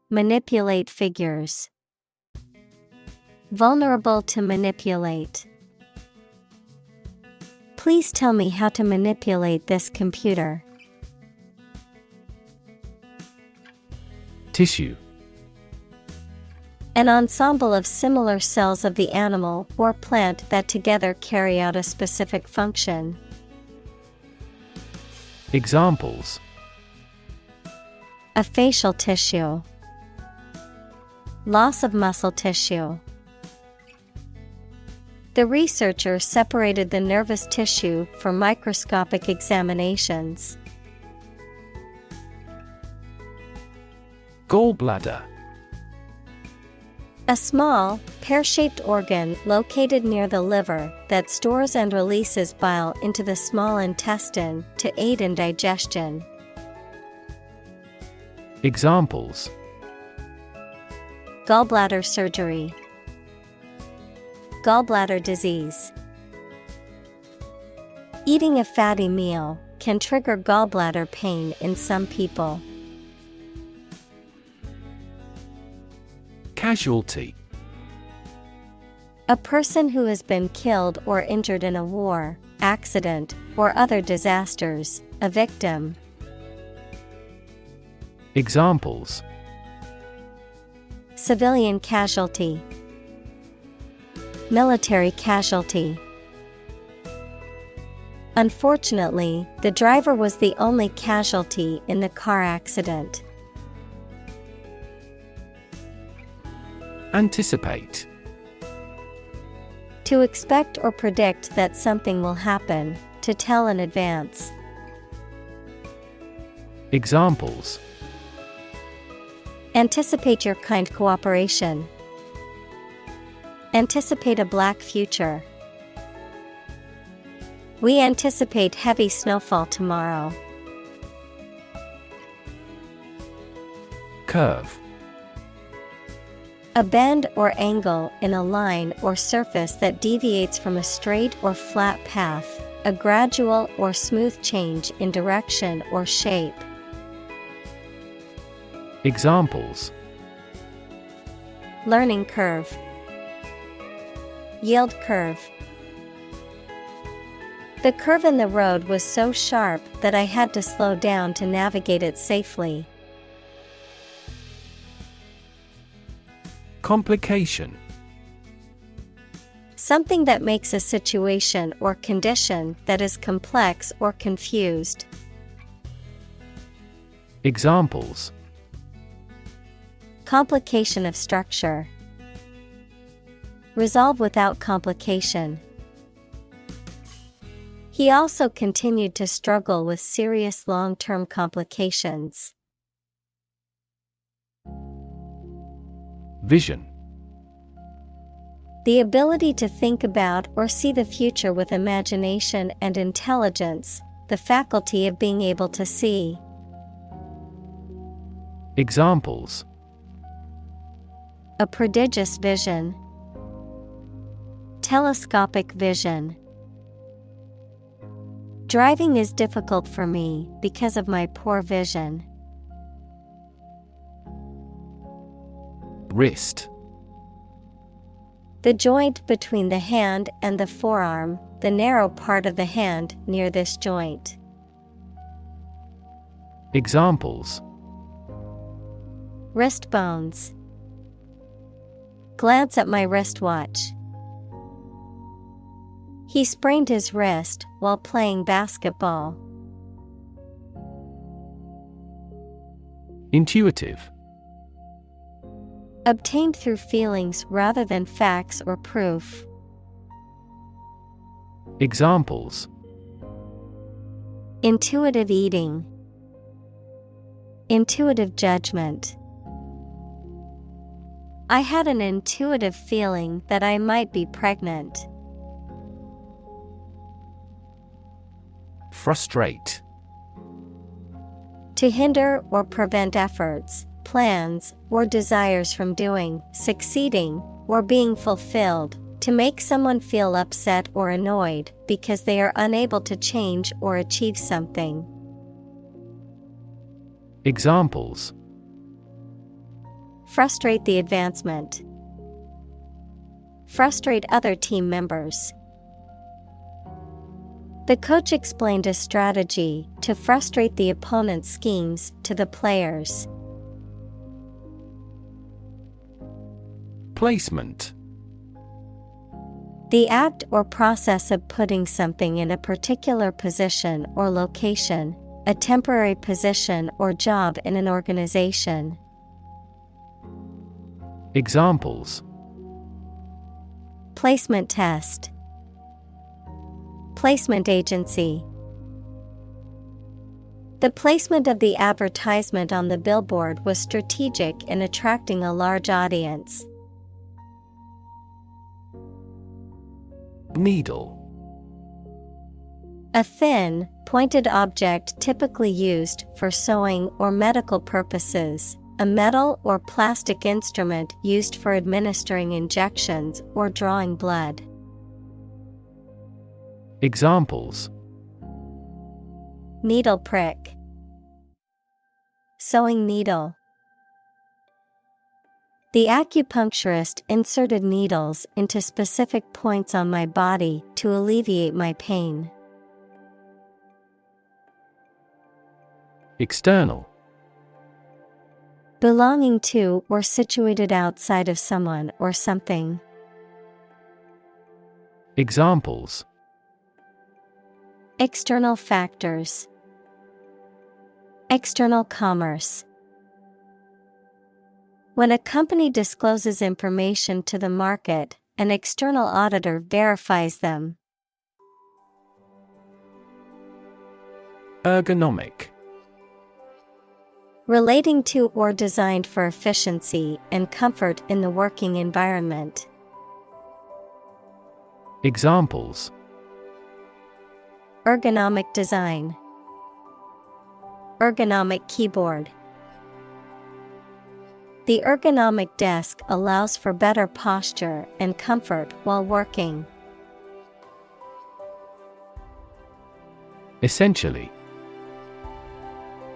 Manipulate figures. Vulnerable to manipulate. Please tell me how to manipulate this computer. Tissue. An ensemble of similar cells of the animal or plant that together carry out a specific function. Examples: A facial tissue. Loss of muscle tissue. The researcher separated the nervous tissue for microscopic examinations. Gallbladder. A small, pear-shaped organ located near the liver that stores and releases bile into the small intestine to aid in digestion. Examples: Gallbladder surgery. Gallbladder disease. Eating a fatty meal can trigger gallbladder pain in some people. Casualty. A person who has been killed or injured in a war, accident, or other disasters, a victim. Examples: Civilian casualty. Military casualty. Unfortunately, the driver was the only casualty in the car accident. Anticipate. To expect or predict that something will happen, to tell in advance. Examples: Anticipate your kind cooperation. Anticipate a black future. We anticipate heavy snowfall tomorrow. Curve. A bend or angle in a line or surface that deviates from a straight or flat path, a gradual or smooth change in direction or shape. Examples: learning curve, yield curve. The curve in the road was so sharp that I had to slow down to navigate it safely. complication, Something that makes a situation or condition that is complex or confused. Examples: Complication of structure. Resolve without complication. He also continued to struggle with serious long-term complications. vision, The ability to think about or see the future with imagination and intelligence, the faculty of being able to see. Examples: A prodigious vision. Telescopic vision. Driving is difficult for me because of my poor vision. wrist, The joint between the hand and the forearm, the narrow part of the hand near this joint. Examples: Wrist bones. Glance at my wristwatch. He sprained his wrist while playing basketball. intuitive, Obtained through feelings rather than facts or proof. Examples: Intuitive eating. Intuitive judgment. I had an intuitive feeling that I might be pregnant. frustrate, To hinder or prevent efforts, plans, or desires from doing, succeeding, or being fulfilled, to make someone feel upset or annoyed because they are unable to change or achieve something. Examples: Frustrate the advancement. Frustrate other team members. The coach explained a strategy to frustrate the opponent's schemes to the players. placement, The act or process of putting something in a particular position or location, a temporary position or job in an organization. Examples: Placement test. Placement agency. The placement of the advertisement on the billboard was strategic in attracting a large audience. needle, A thin, pointed object typically used for sewing or medical purposes, a metal or plastic instrument used for administering injections or drawing blood. Examples: Needle prick. Sewing needle. The acupuncturist inserted needles into specific points on my body to alleviate my pain. external, Belonging to or situated outside of someone or something. Examples: External factors. External commerce. When a company discloses information to the market, an external auditor verifies them. ergonomic, Relating to or designed for efficiency and comfort in the working environment. Examples: Ergonomic design. Ergonomic keyboard. The ergonomic desk allows for better posture and comfort while working. essentially,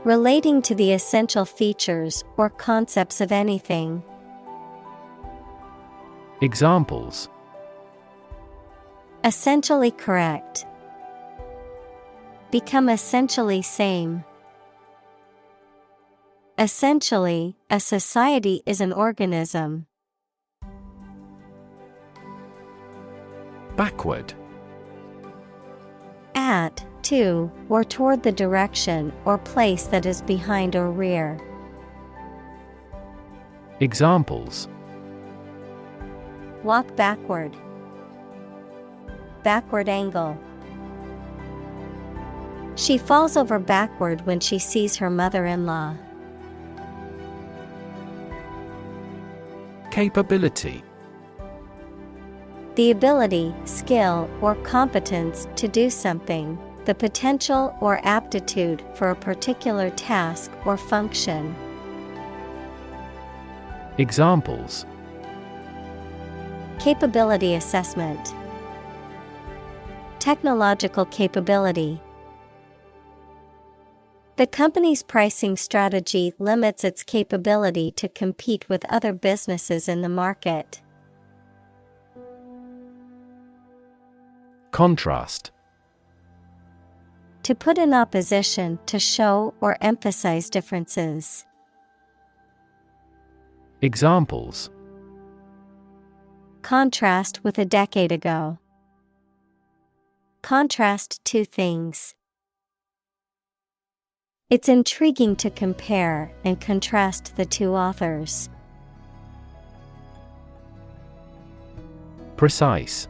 Relating to the essential features or concepts of anything. Examples: Essentially correct. Become essentially same. Essentially, a society is an organism. Backward. At, to, or toward the direction or place that is behind or rear. Examples: Walk backward. Backward angle. She falls over backward when she sees her mother-in-law. Capability. The ability, skill, or competence to do something, the potential or aptitude for a particular task or function. Examples: Capability assessment. Technological capability. The company's pricing strategy limits its capability to compete with other businesses in the market. Contrast. To put in opposition, to show or emphasize differences. Examples: Contrast with a decade ago. Contrast two things. It's intriguing to compare and contrast the two authors. Precise.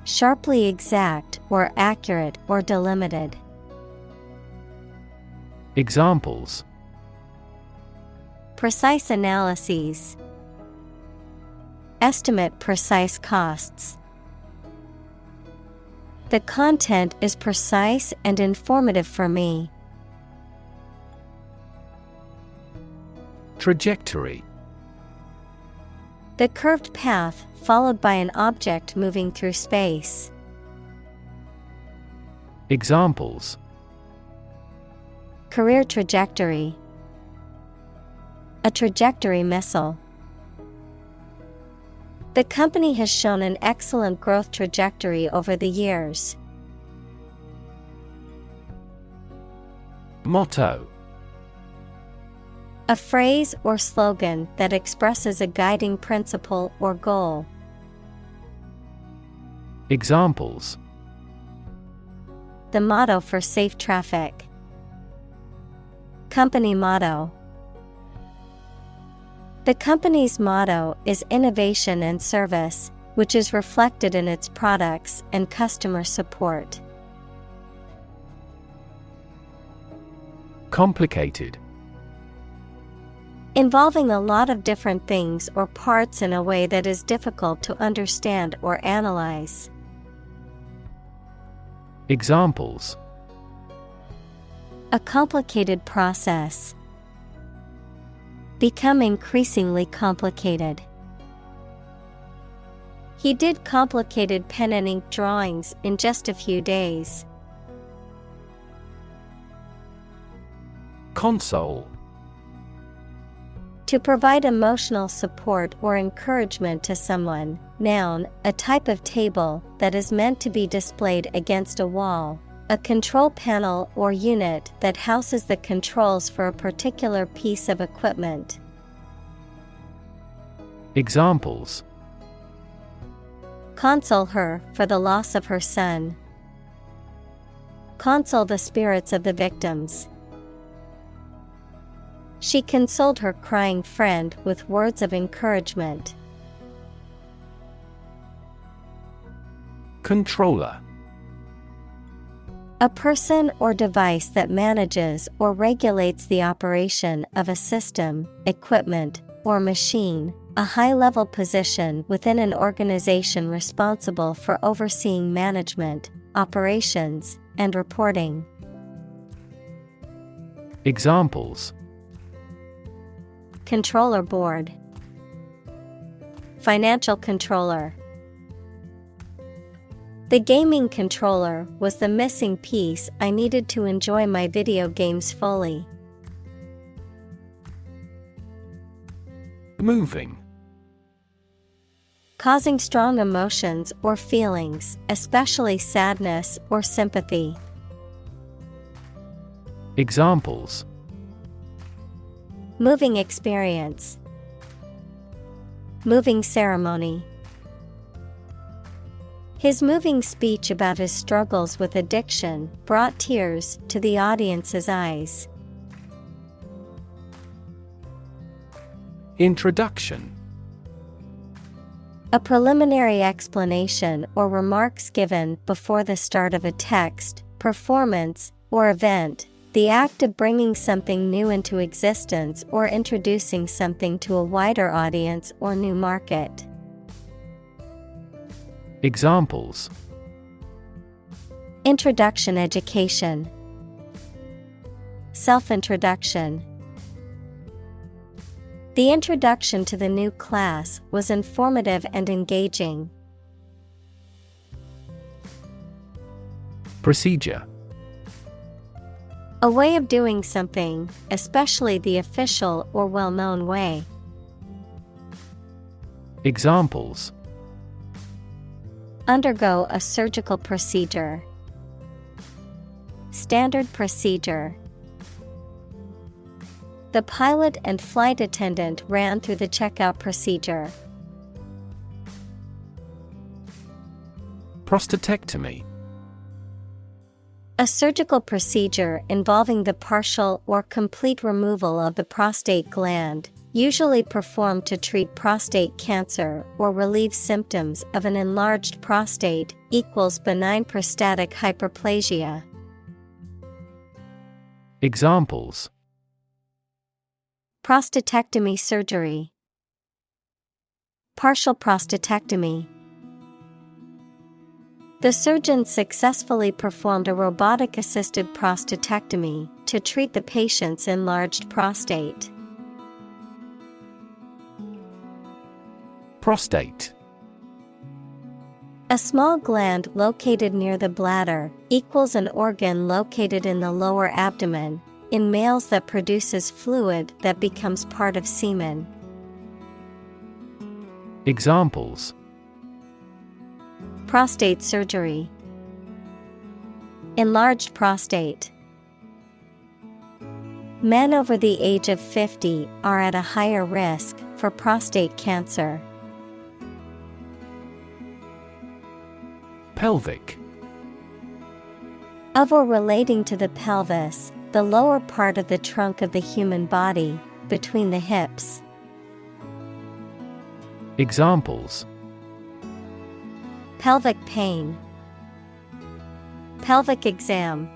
Sharply exact or accurate or delimited. Examples: Precise analyses. Estimate precise costs. The content is precise and informative for me. Trajectory. The curved path followed by an object moving through space. Examples: Career trajectory. A trajectory missile. The company has shown an excellent growth trajectory over the years. Motto. A phrase or slogan that expresses a guiding principle or goal. Examples: The motto for safe traffic. Company motto. The company's motto is innovation and service, which is reflected in its products and customer support. Complicated. Involving a lot of different things or parts in a way that is difficult to understand or analyze. Examples: A complicated process. Become increasingly complicated. He did complicated pen and ink drawings in just a few days. Console. To provide emotional support or encouragement to someone. Noun, a type of table that is meant to be displayed against a wall. A control panel or unit that houses the controls for a particular piece of equipment. Examples: Console her for the loss of her son. Console the spirits of the victims. She consoled her crying friend with words of encouragement. Controller. A person or device that manages or regulates the operation of a system, equipment, or machine, a high-level position within an organization responsible for overseeing management, operations, and reporting. Examples: Controller board. Financial controller. The gaming controller was the missing piece I needed to enjoy my video games fully. Moving. Causing strong emotions or feelings, especially sadness or sympathy. Examples: Moving experience. Moving ceremony. His moving speech about his struggles with addiction brought tears to the audience's eyes. Introduction. A preliminary explanation or remarks given before the start of a text, performance, or event, the act of bringing something new into existence or introducing something to a wider audience or new market. Examples: Introduction education. Self-introduction. The introduction to the new class was informative and engaging. Procedure. A way of doing something, especially the official or well-known way. Examples: Undergo a surgical procedure. Standard procedure. The pilot and flight attendant ran through the checkout procedure. Prostatectomy. A surgical procedure involving the partial or complete removal of the prostate gland, usually performed to treat prostate cancer or relieve symptoms of an enlarged prostate, equals benign prostatic hyperplasia. Examples: Prostatectomy surgery. Partial prostatectomy. The surgeon successfully performed a robotic-assisted prostatectomy to treat the patient's enlarged prostate. Prostate. A small gland located near the bladder, equals an organ located in the lower abdomen, in males that produces fluid that becomes part of semen. Examples: Prostate surgery. Enlarged prostate. Men over the age of 50 are at a higher risk for prostate cancer. Pelvic. Of or relating to the pelvis, the lower part of the trunk of the human body, between the hips. Examples: Pelvic pain. Pelvic exam.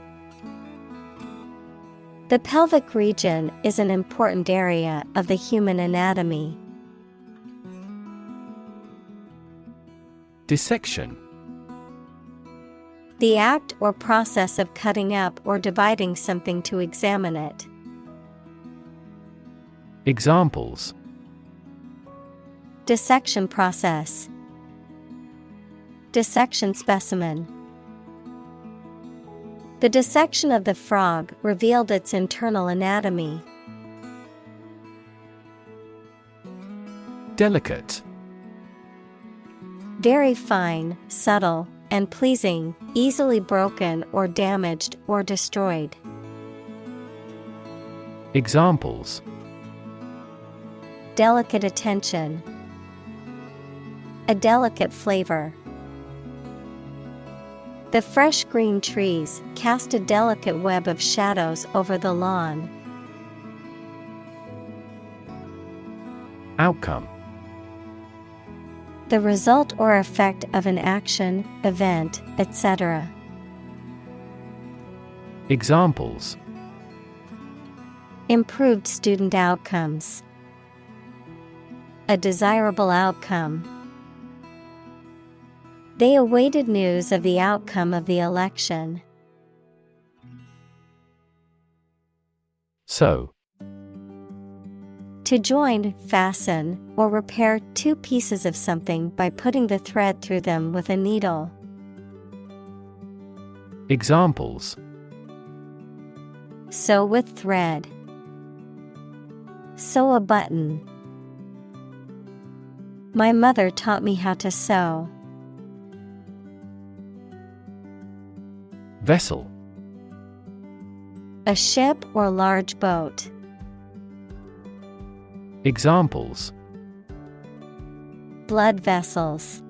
The pelvic region is an important area of the human anatomy. Dissection. The act or process of cutting up or dividing something to examine it. Examples: Dissection process. Dissection specimen. The dissection of the frog revealed its internal anatomy. Delicate. Very fine, subtle, and pleasing, easily broken or damaged or destroyed. Examples: Delicate attention. A delicate flavor. The fresh green trees cast a delicate web of shadows over the lawn. Outcome. The result or effect of an action, event, etc. Examples: Improved student outcomes. A desirable outcome. They awaited news of the outcome of the election. Sew. To join, fasten, or repair two pieces of something by putting the thread through them with a needle. Examples: sew with thread, sew a button. My mother taught me how to sew. Vessel. A ship or large boat. Examples: blood vessels,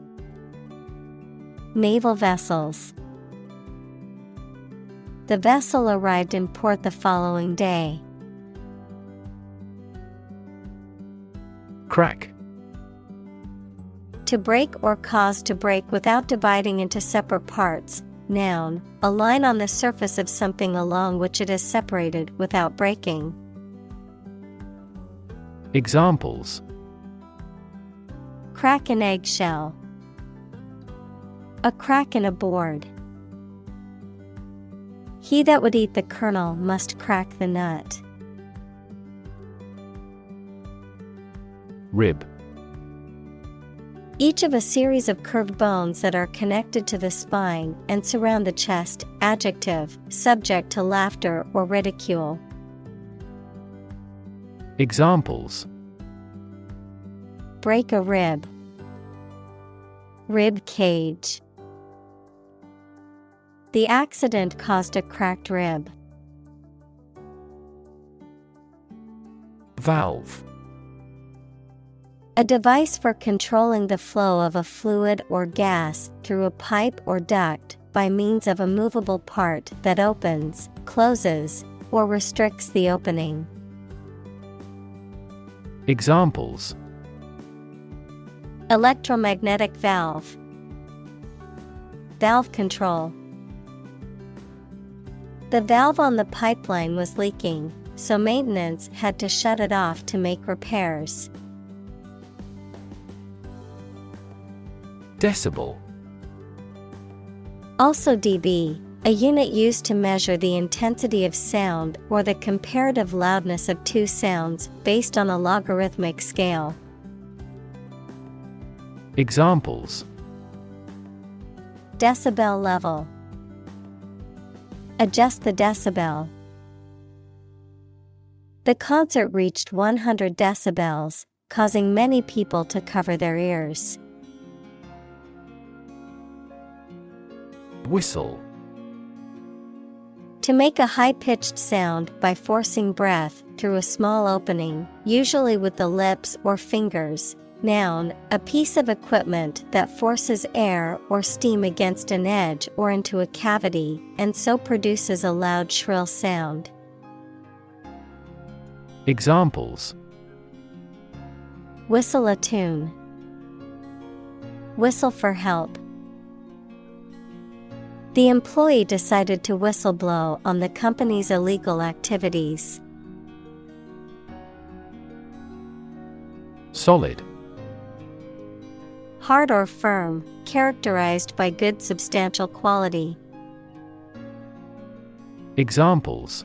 naval vessels. The vessel arrived in port the following day. Crack. To break or cause to break without dividing into separate parts. Noun, a line on the surface of something along which it is separated without breaking. Examples: crack an eggshell, a crack in a board. He that would eat the kernel must crack the nut. Rib. Each of a series of curved bones that are connected to the spine and surround the chest. Adjective, subject to laughter or ridicule. Examples: break a rib, rib cage. The accident caused a cracked rib. Valve. A device for controlling the flow of a fluid or gas through a pipe or duct by means of a movable part that opens, closes, or restricts the opening. Examples: electromagnetic valve, valve control. The valve on the pipeline was leaking, so maintenance had to shut it off to make repairs. Decibel. Also dB, a unit used to measure the intensity of sound or the comparative loudness of two sounds based on a logarithmic scale. Examples: decibel level, adjust the decibel. The concert reached 100 decibels, causing many people to cover their ears. Whistle. To make a high-pitched sound by forcing breath through a small opening, usually with the lips or fingers. Noun, a piece of equipment that forces air or steam against an edge or into a cavity, and so produces a loud shrill sound. Examples: whistle a tune, whistle for help. The employee decided to whistleblow on the company's illegal activities. Solid. Hard or firm, characterized by good substantial quality. Examples: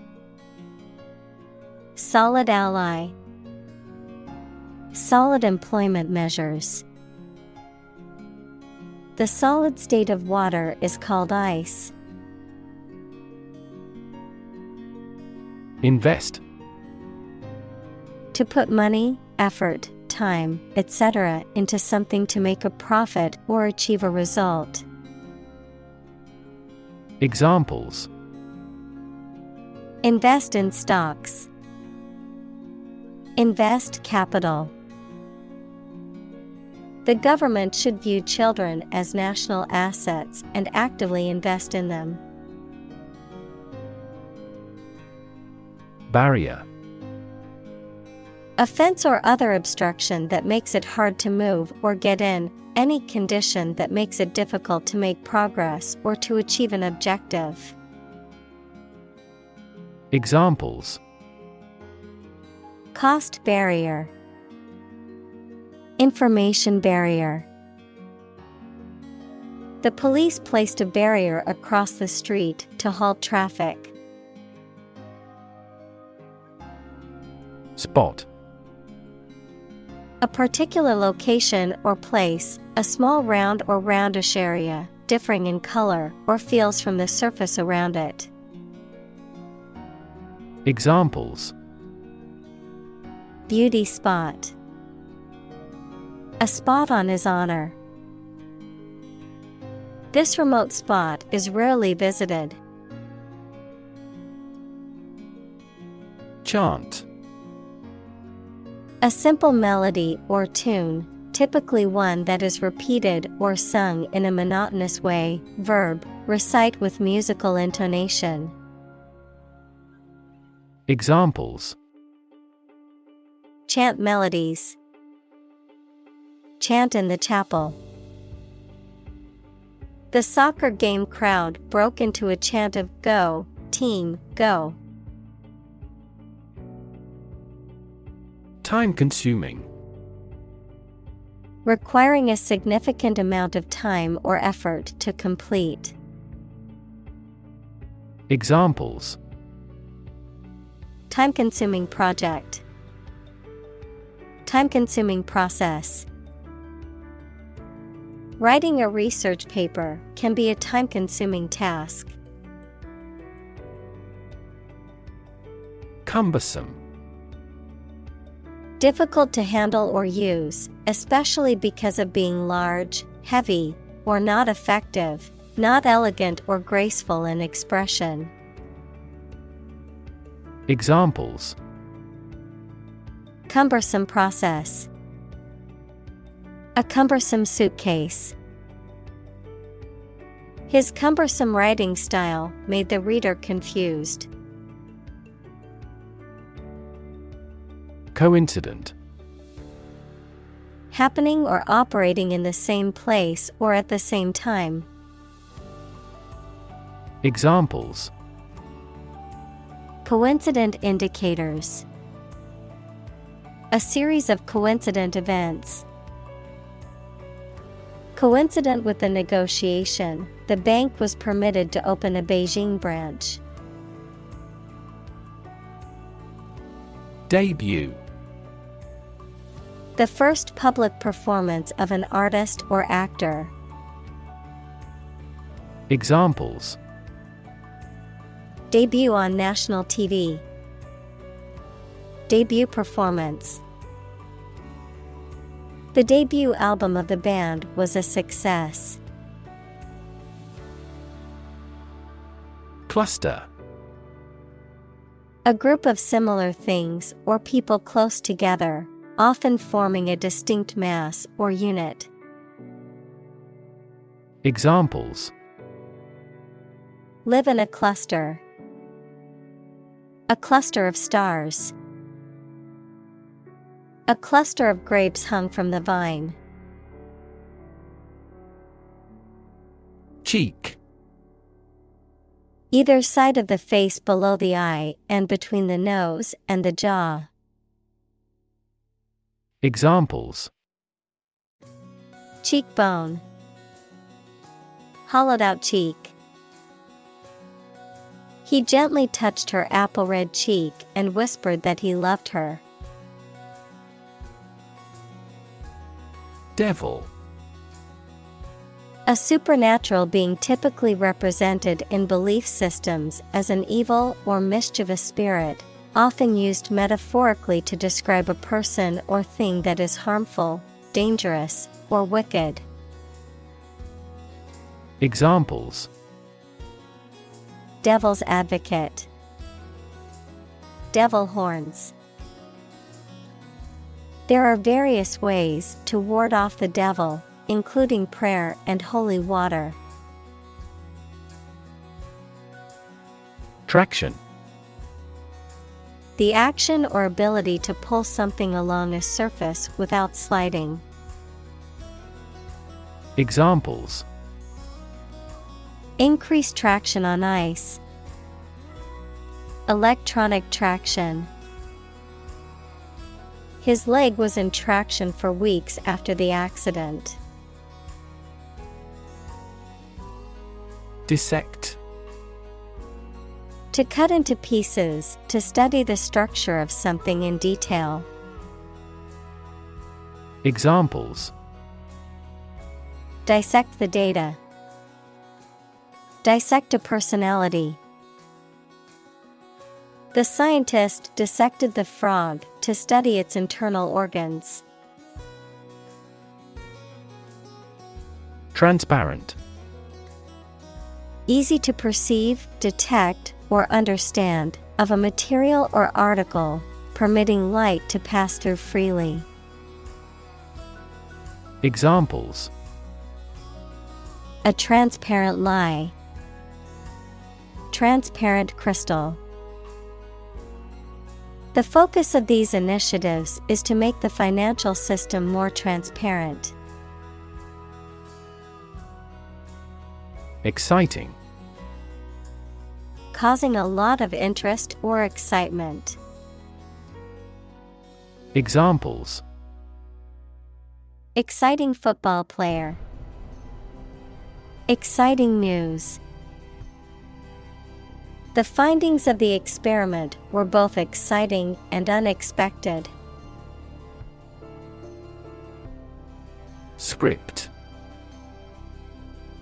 solid ally, solid employment measures. The solid state of water is called ice. Invest. To put money, effort, time, etc. into something to make a profit or achieve a result. Examples: invest in stocks, invest capital. The government should view children as national assets and actively invest in them. Barrier. A fence or other obstruction that makes it hard to move or get in, any condition that makes it difficult to make progress or to achieve an objective. Examples: cost barrier, information barrier. The police placed a barrier across the street to halt traffic. Spot. A particular location or place, a small round or roundish area, differing in color or feels from the surface around it. Examples: Beauty spot. A spot on his honor. This remote spot is rarely visited. Chant. A simple melody or tune, typically one that is repeated or sung in a monotonous way. Verb, recite with musical intonation. Examples: Chant melodies. Chant in the chapel. The soccer game crowd broke into a chant of "Go, team, go." Time-consuming. Requiring a significant amount of time or effort to complete. Examples: Time-consuming project. Time-consuming process. Writing a research paper can be a time-consuming task. Cumbersome. Difficult to handle or use, especially because of being large, heavy, or not effective, not elegant or graceful in expression. Examples: Cumbersome process. A cumbersome suitcase. His cumbersome writing style made the reader confused. Coincident. Happening or operating in the same place or at the same time. Examples: Coincident indicators. A series of coincident events. Coincident with the negotiation, the bank was permitted to open a Beijing branch. Debut. The first public performance of an artist or actor. Examples: Debut on national TV. Debut performance. The debut album of the band was a success. Cluster. A group of similar things or people close together, often forming a distinct mass or unit. Examples: Live in a cluster. A cluster of stars. A cluster of grapes hung from the vine. Cheek. Either side of the face below the eye and between the nose and the jaw. Examples: Cheekbone. Hollowed out cheek. He gently touched her apple red cheek and whispered that he loved her. Devil. A supernatural being typically represented in belief systems as an evil or mischievous spirit, often used metaphorically to describe a person or thing that is harmful, dangerous, or wicked. Examples: Devil's advocate. Devil horns. There are various ways to ward off the devil, including prayer and holy water. Traction. The action or ability to pull something along a surface without sliding. Examples: Increased traction on ice. Electronic traction. His leg was in traction for weeks after the accident. Dissect. To cut into pieces, to study the structure of something in detail. Examples: Dissect the data. Dissect a personality. The scientist dissected the frog to study its internal organs. Transparent. Easy to perceive, detect, or understand, of a material or article, permitting light to pass through freely. Examples: A transparent lie. Transparent crystal. The focus of these initiatives is to make the financial system more transparent. Exciting. Causing a lot of interest or excitement. Examples: Exciting football player. Exciting news. The findings of the experiment were both exciting and unexpected. Script.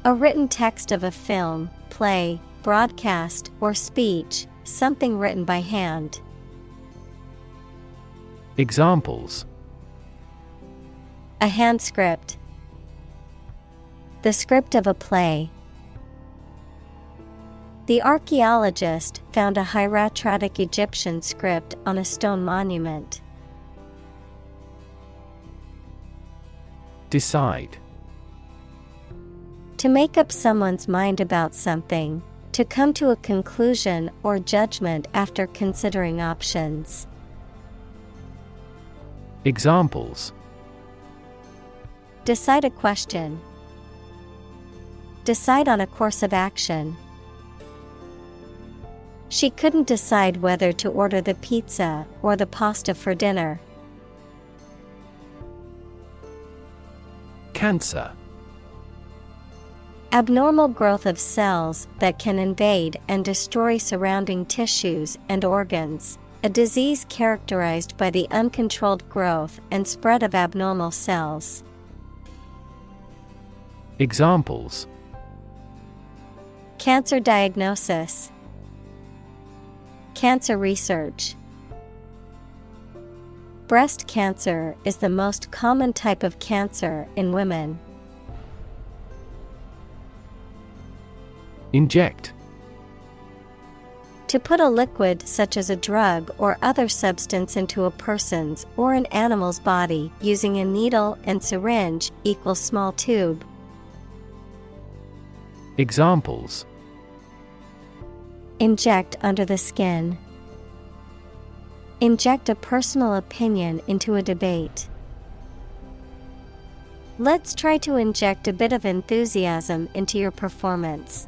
A written text of a film, play, broadcast, or speech, something written by hand. Examples: A hand script. The script of a play. The archaeologist found a hieratic Egyptian script on a stone monument. Decide. To make up someone's mind about something, to come to a conclusion or judgment after considering options. Examples: Decide a question. Decide on a course of action. She couldn't decide whether to order the pizza or the pasta for dinner. Cancer. Abnormal growth of cells that can invade and destroy surrounding tissues and organs. A disease characterized by the uncontrolled growth and spread of abnormal cells. Examples: Cancer diagnosis. Cancer research. Breast cancer is the most common type of cancer in women. Inject. To put a liquid such as a drug or other substance into a person's or an animal's body using a needle and syringe equals small tube. Examples: Inject under the skin. Inject a personal opinion into a debate. Let's try to inject a bit of enthusiasm into your performance.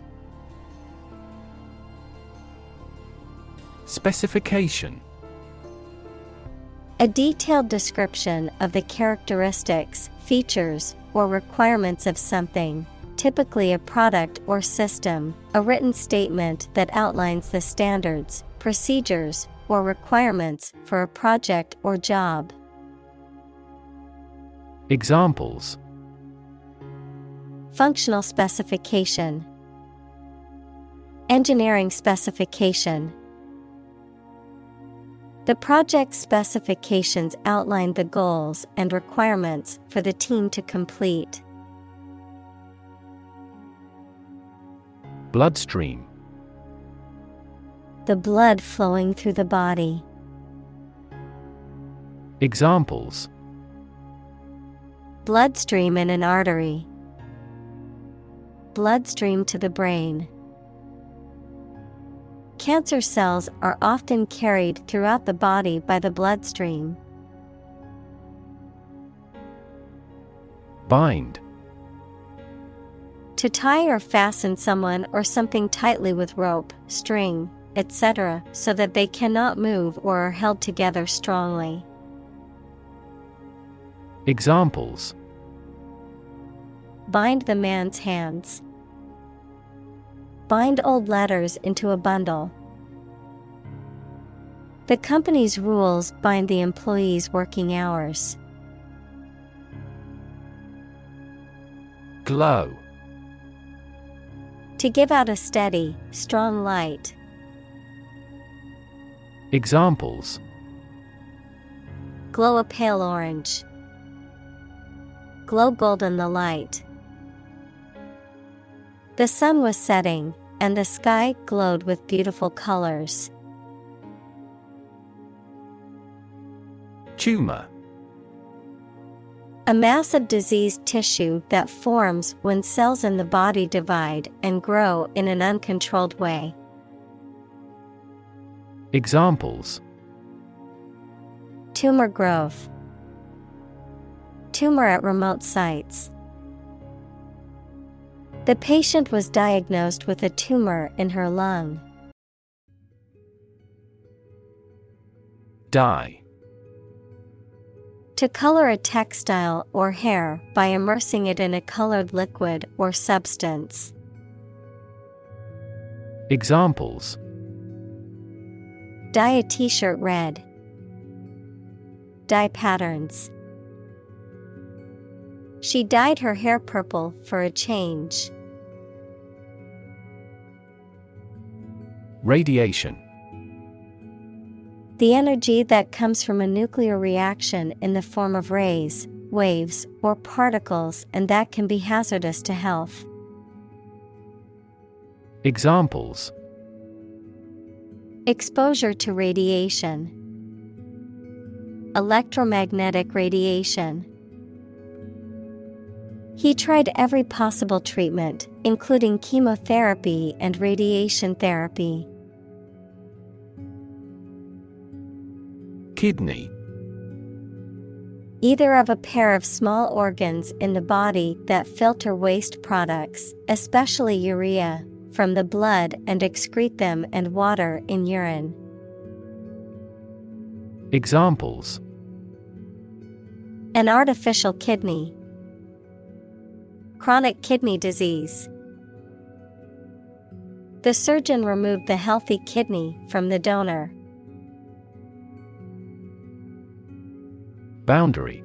Specification. A detailed description of the characteristics, features, or requirements of something, typically a product or system, a written statement that outlines the standards, procedures, or requirements for a project or job. Examples: Functional specification. Engineering specification. The project specifications outline the goals and requirements for the team to complete. Bloodstream. The blood flowing through the body. Examples: Bloodstream in an artery. Bloodstream to the brain. Cancer cells are often carried throughout the body by the bloodstream. Bind. To tie or fasten someone or something tightly with rope, string, etc., so that they cannot move or are held together strongly. Examples: Bind the man's hands. Bind old letters into a bundle. The company's rules bind the employees' working hours. Glow. To give out a steady, strong light. Examples: Glow a pale orange. Glow golden the light. The sun was setting, and the sky glowed with beautiful colors. Tumor. A mass of diseased tissue that forms when cells in the body divide and grow in an uncontrolled way. Examples: Tumor growth. Tumor at remote sites. The patient was diagnosed with a tumor in her lung. Dye. To color a textile or hair by immersing it in a colored liquid or substance. Examples: Dye a t-shirt red. Dye patterns. She dyed her hair purple for a change. Radiation. The energy that comes from a nuclear reaction in the form of rays, waves, or particles, and that can be hazardous to health. Examples: Exposure to radiation. Electromagnetic radiation. He tried every possible treatment, including chemotherapy and radiation therapy. Kidney. Either of a pair of small organs in the body that filter waste products, especially urea, from the blood and excrete them, and water in urine. Examples: An artificial kidney. Chronic kidney disease. The surgeon removed the healthy kidney from the donor. Boundary.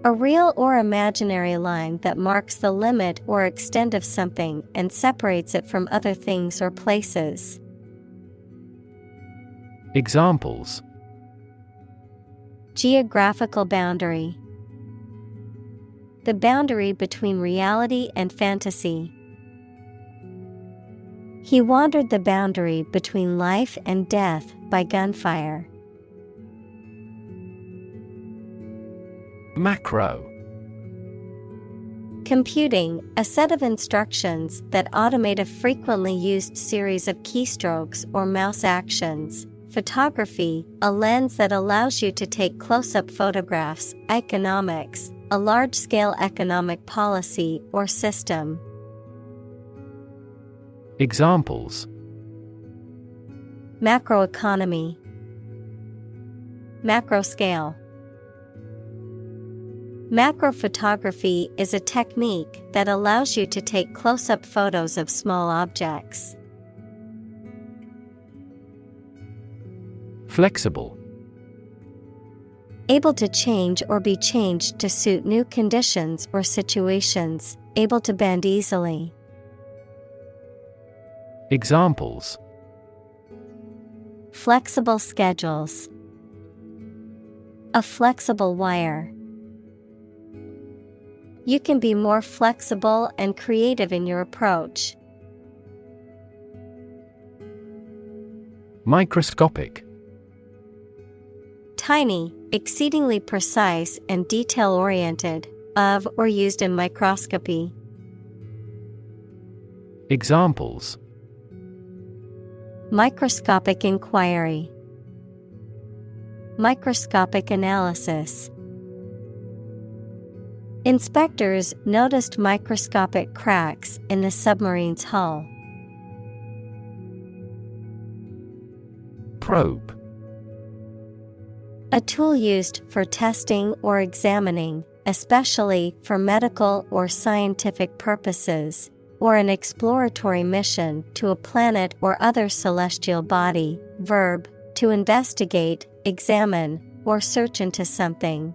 A real or imaginary line that marks the limit or extent of something and separates it from other things or places. Examples: Geographical boundary. The boundary between reality and fantasy. He wandered the boundary between life and death by gunfire. Macro. Computing, a set of instructions that automate a frequently used series of keystrokes or mouse actions. Photography, a lens that allows you to take close-up photographs. Economics, a large-scale economic policy or system. Examples: Macroeconomy. Macro scale. Macrophotography is a technique that allows you to take close-up photos of small objects. Flexible. Able to change or be changed to suit new conditions or situations, able to bend easily. Examples: Flexible schedules. A flexible wire. You can be more flexible and creative in your approach. Microscopic. Tiny, exceedingly precise and detail-oriented, of or used in microscopy. Examples: Microscopic inquiry. Microscopic analysis. Inspectors noticed microscopic cracks in the submarine's hull. Probe. A tool used for testing or examining, especially for medical or scientific purposes, or an exploratory mission to a planet or other celestial body. Verb, to investigate, examine, or search into something.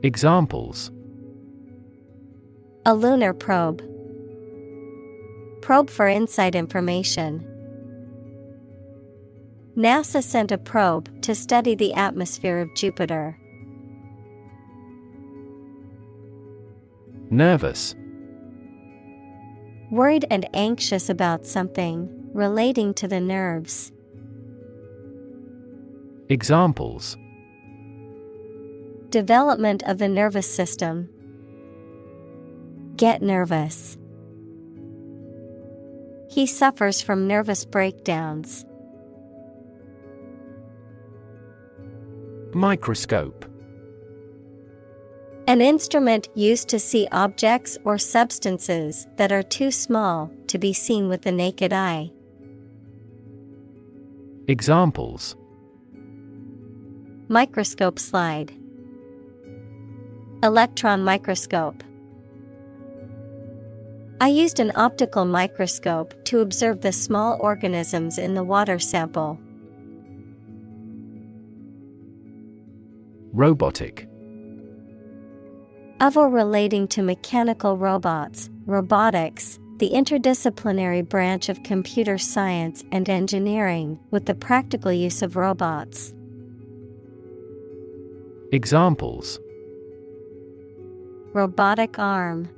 Examples: A lunar probe. Probe for inside information. NASA sent a probe to study the atmosphere of Jupiter. Nervous. Worried and anxious about something, relating to the nerves. Examples: Development of the nervous system. Get nervous. He suffers from nervous breakdowns. Microscope. An instrument used to see objects or substances that are too small to be seen with the naked eye. Examples: Microscope slide. Electron microscope. I used an optical microscope to observe the small organisms in the water sample. Robotic. Of or relating to mechanical robots, robotics, the interdisciplinary branch of computer science and engineering with the practical use of robots. Examples: Robotic arm.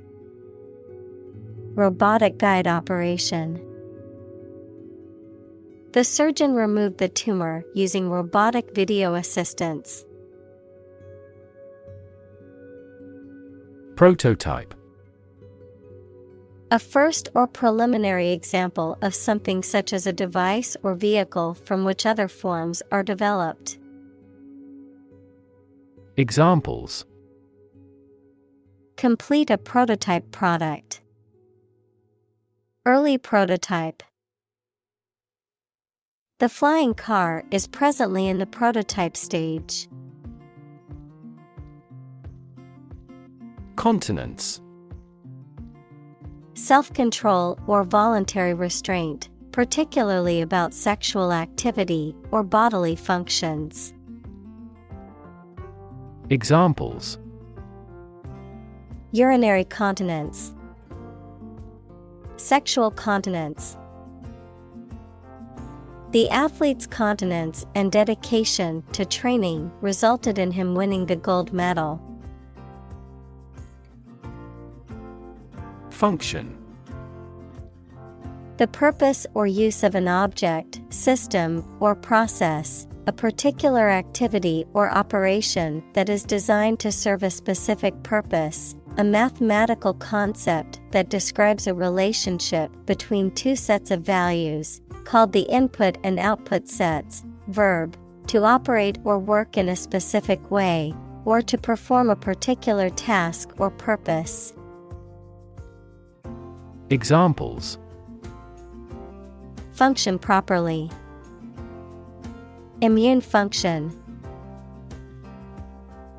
Robotic guide operation. The surgeon removed the tumor using robotic video assistance. Prototype. A first or preliminary example of something such as a device or vehicle from which other forms are developed. Examples: Complete a prototype product. Early prototype. The flying car is presently in the prototype stage. Continence. Self-control or voluntary restraint, particularly about sexual activity or bodily functions. Examples: Urinary continence. Sexual continence. The athlete's continence and dedication to training resulted in him winning the gold medal. Function. The purpose or use of an object, system, or process, a particular activity or operation that is designed to serve a specific purpose, a mathematical concept that describes a relationship between two sets of values, called the input and output sets. Verb, to operate or work in a specific way, or to perform a particular task or purpose. Examples: Function properly. Immune function.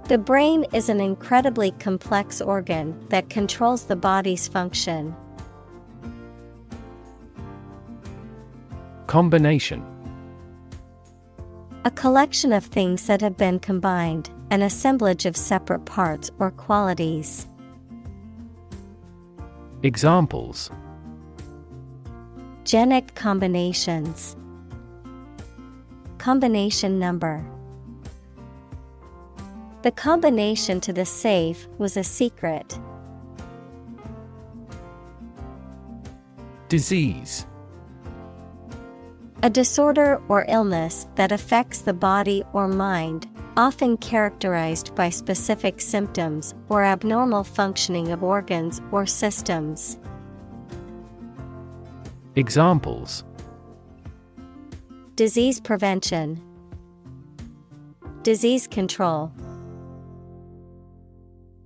The brain is an incredibly complex organ that controls the body's function. Combination. A collection of things that have been combined, an assemblage of separate parts or qualities. Examples: Genic combinations. Combination number. The combination to the safe was a secret. Disease. A disorder or illness that affects the body or mind, often characterized by specific symptoms or abnormal functioning of organs or systems. Examples: Disease prevention. Disease control.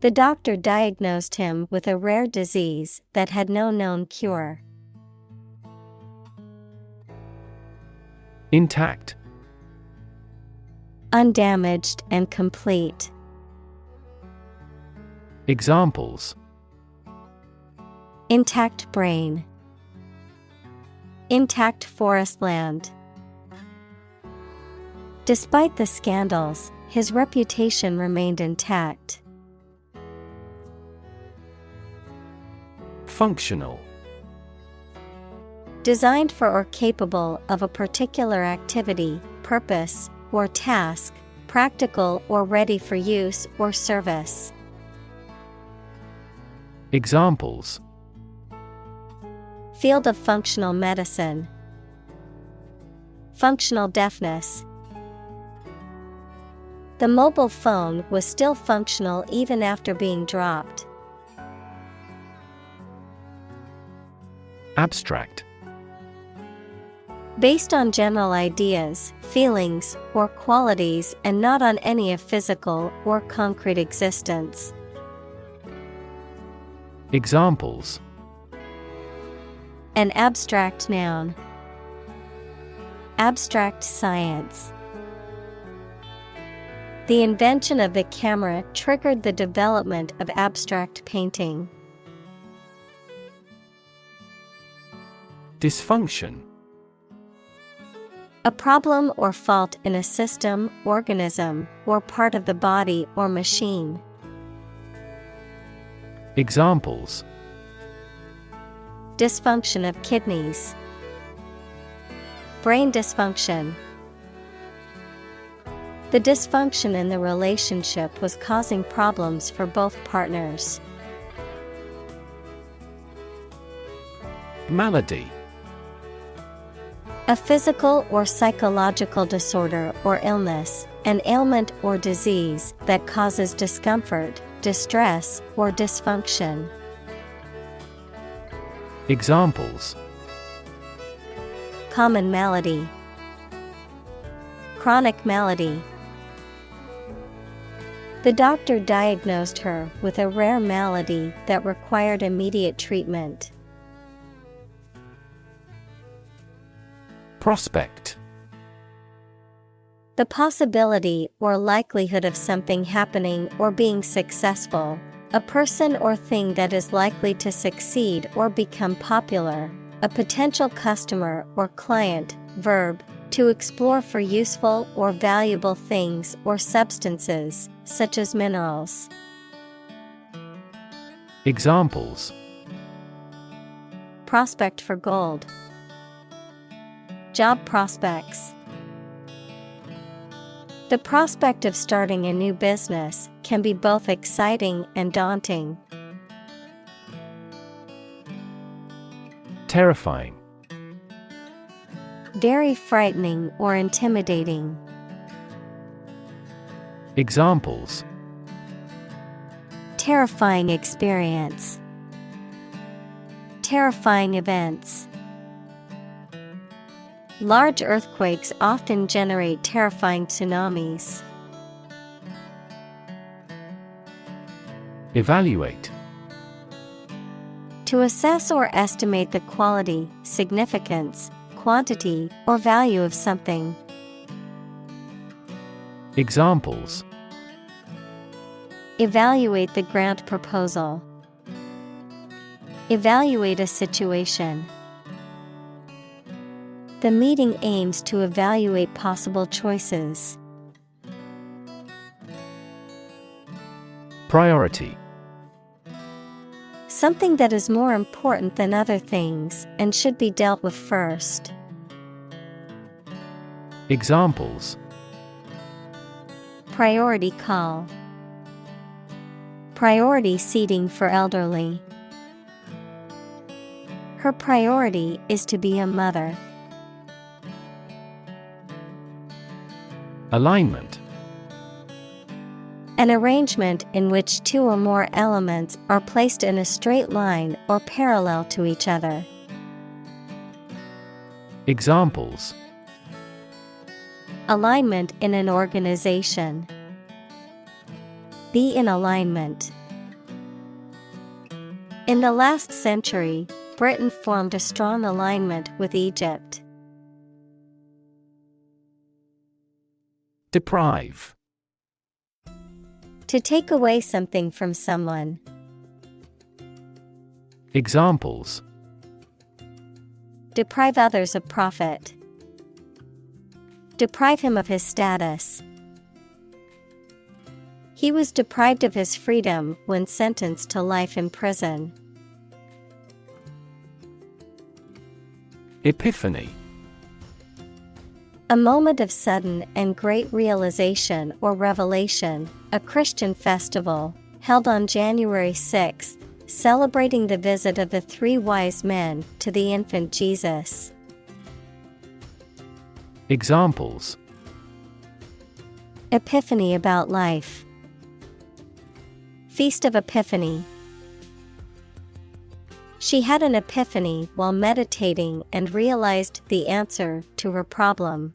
The doctor diagnosed him with a rare disease that had no known cure. Intact. Undamaged and complete. Examples: Intact brain. Intact forest land. Despite the scandals, his reputation remained intact. Functional. Designed for or capable of a particular activity, purpose, or task, practical or ready for use or service. Examples: Field of functional medicine. Functional deafness. The mobile phone was still functional even after being dropped. Abstract. Based on general ideas, feelings, or qualities and not on any of physical or concrete existence. Examples: An abstract noun. Abstract science. The invention of the camera triggered the development of abstract painting. Dysfunction. A problem or fault in a system, organism, or part of the body or machine. Examples: Dysfunction of kidneys. Brain dysfunction. The dysfunction in the relationship was causing problems for both partners. Malady. A physical or psychological disorder or illness, an ailment or disease that causes discomfort, distress, or dysfunction. Examples: Common malady. Chronic malady. The doctor diagnosed her with a rare malady that required immediate treatment. Prospect. The possibility or likelihood of something happening or being successful, a person or thing that is likely to succeed or become popular, a potential customer or client. Verb, to explore for useful or valuable things or substances, such as minerals. Examples: Prospect for gold. Job prospects. The prospect of starting a new business can be both exciting and daunting. Terrifying. Very frightening or intimidating. Examples: Terrifying experience. Terrifying events. Large earthquakes often generate terrifying tsunamis. Evaluate. To assess or estimate the quality, significance, quantity, or value of something. Examples: Evaluate the grant proposal. Evaluate a situation. The meeting aims to evaluate possible choices. Priority. Something that is more important than other things and should be dealt with first. Examples: Priority call. Priority seating for elderly. Her priority is to be a mother. Alignment. An arrangement in which two or more elements are placed in a straight line or parallel to each other. Examples: Alignment in an organization. Be in alignment. In the last century, Britain formed a strong alignment with Egypt. Deprive. To take away something from someone. Examples: Deprive others of profit. Deprive him of his status. He was deprived of his freedom when sentenced to life in prison. Epiphany. A moment of sudden and great realization or revelation, a Christian festival, held on January 6th, celebrating the visit of the three wise men to the infant Jesus. Examples: Epiphany about life. Feast of Epiphany. She had an epiphany while meditating and realized the answer to her problem.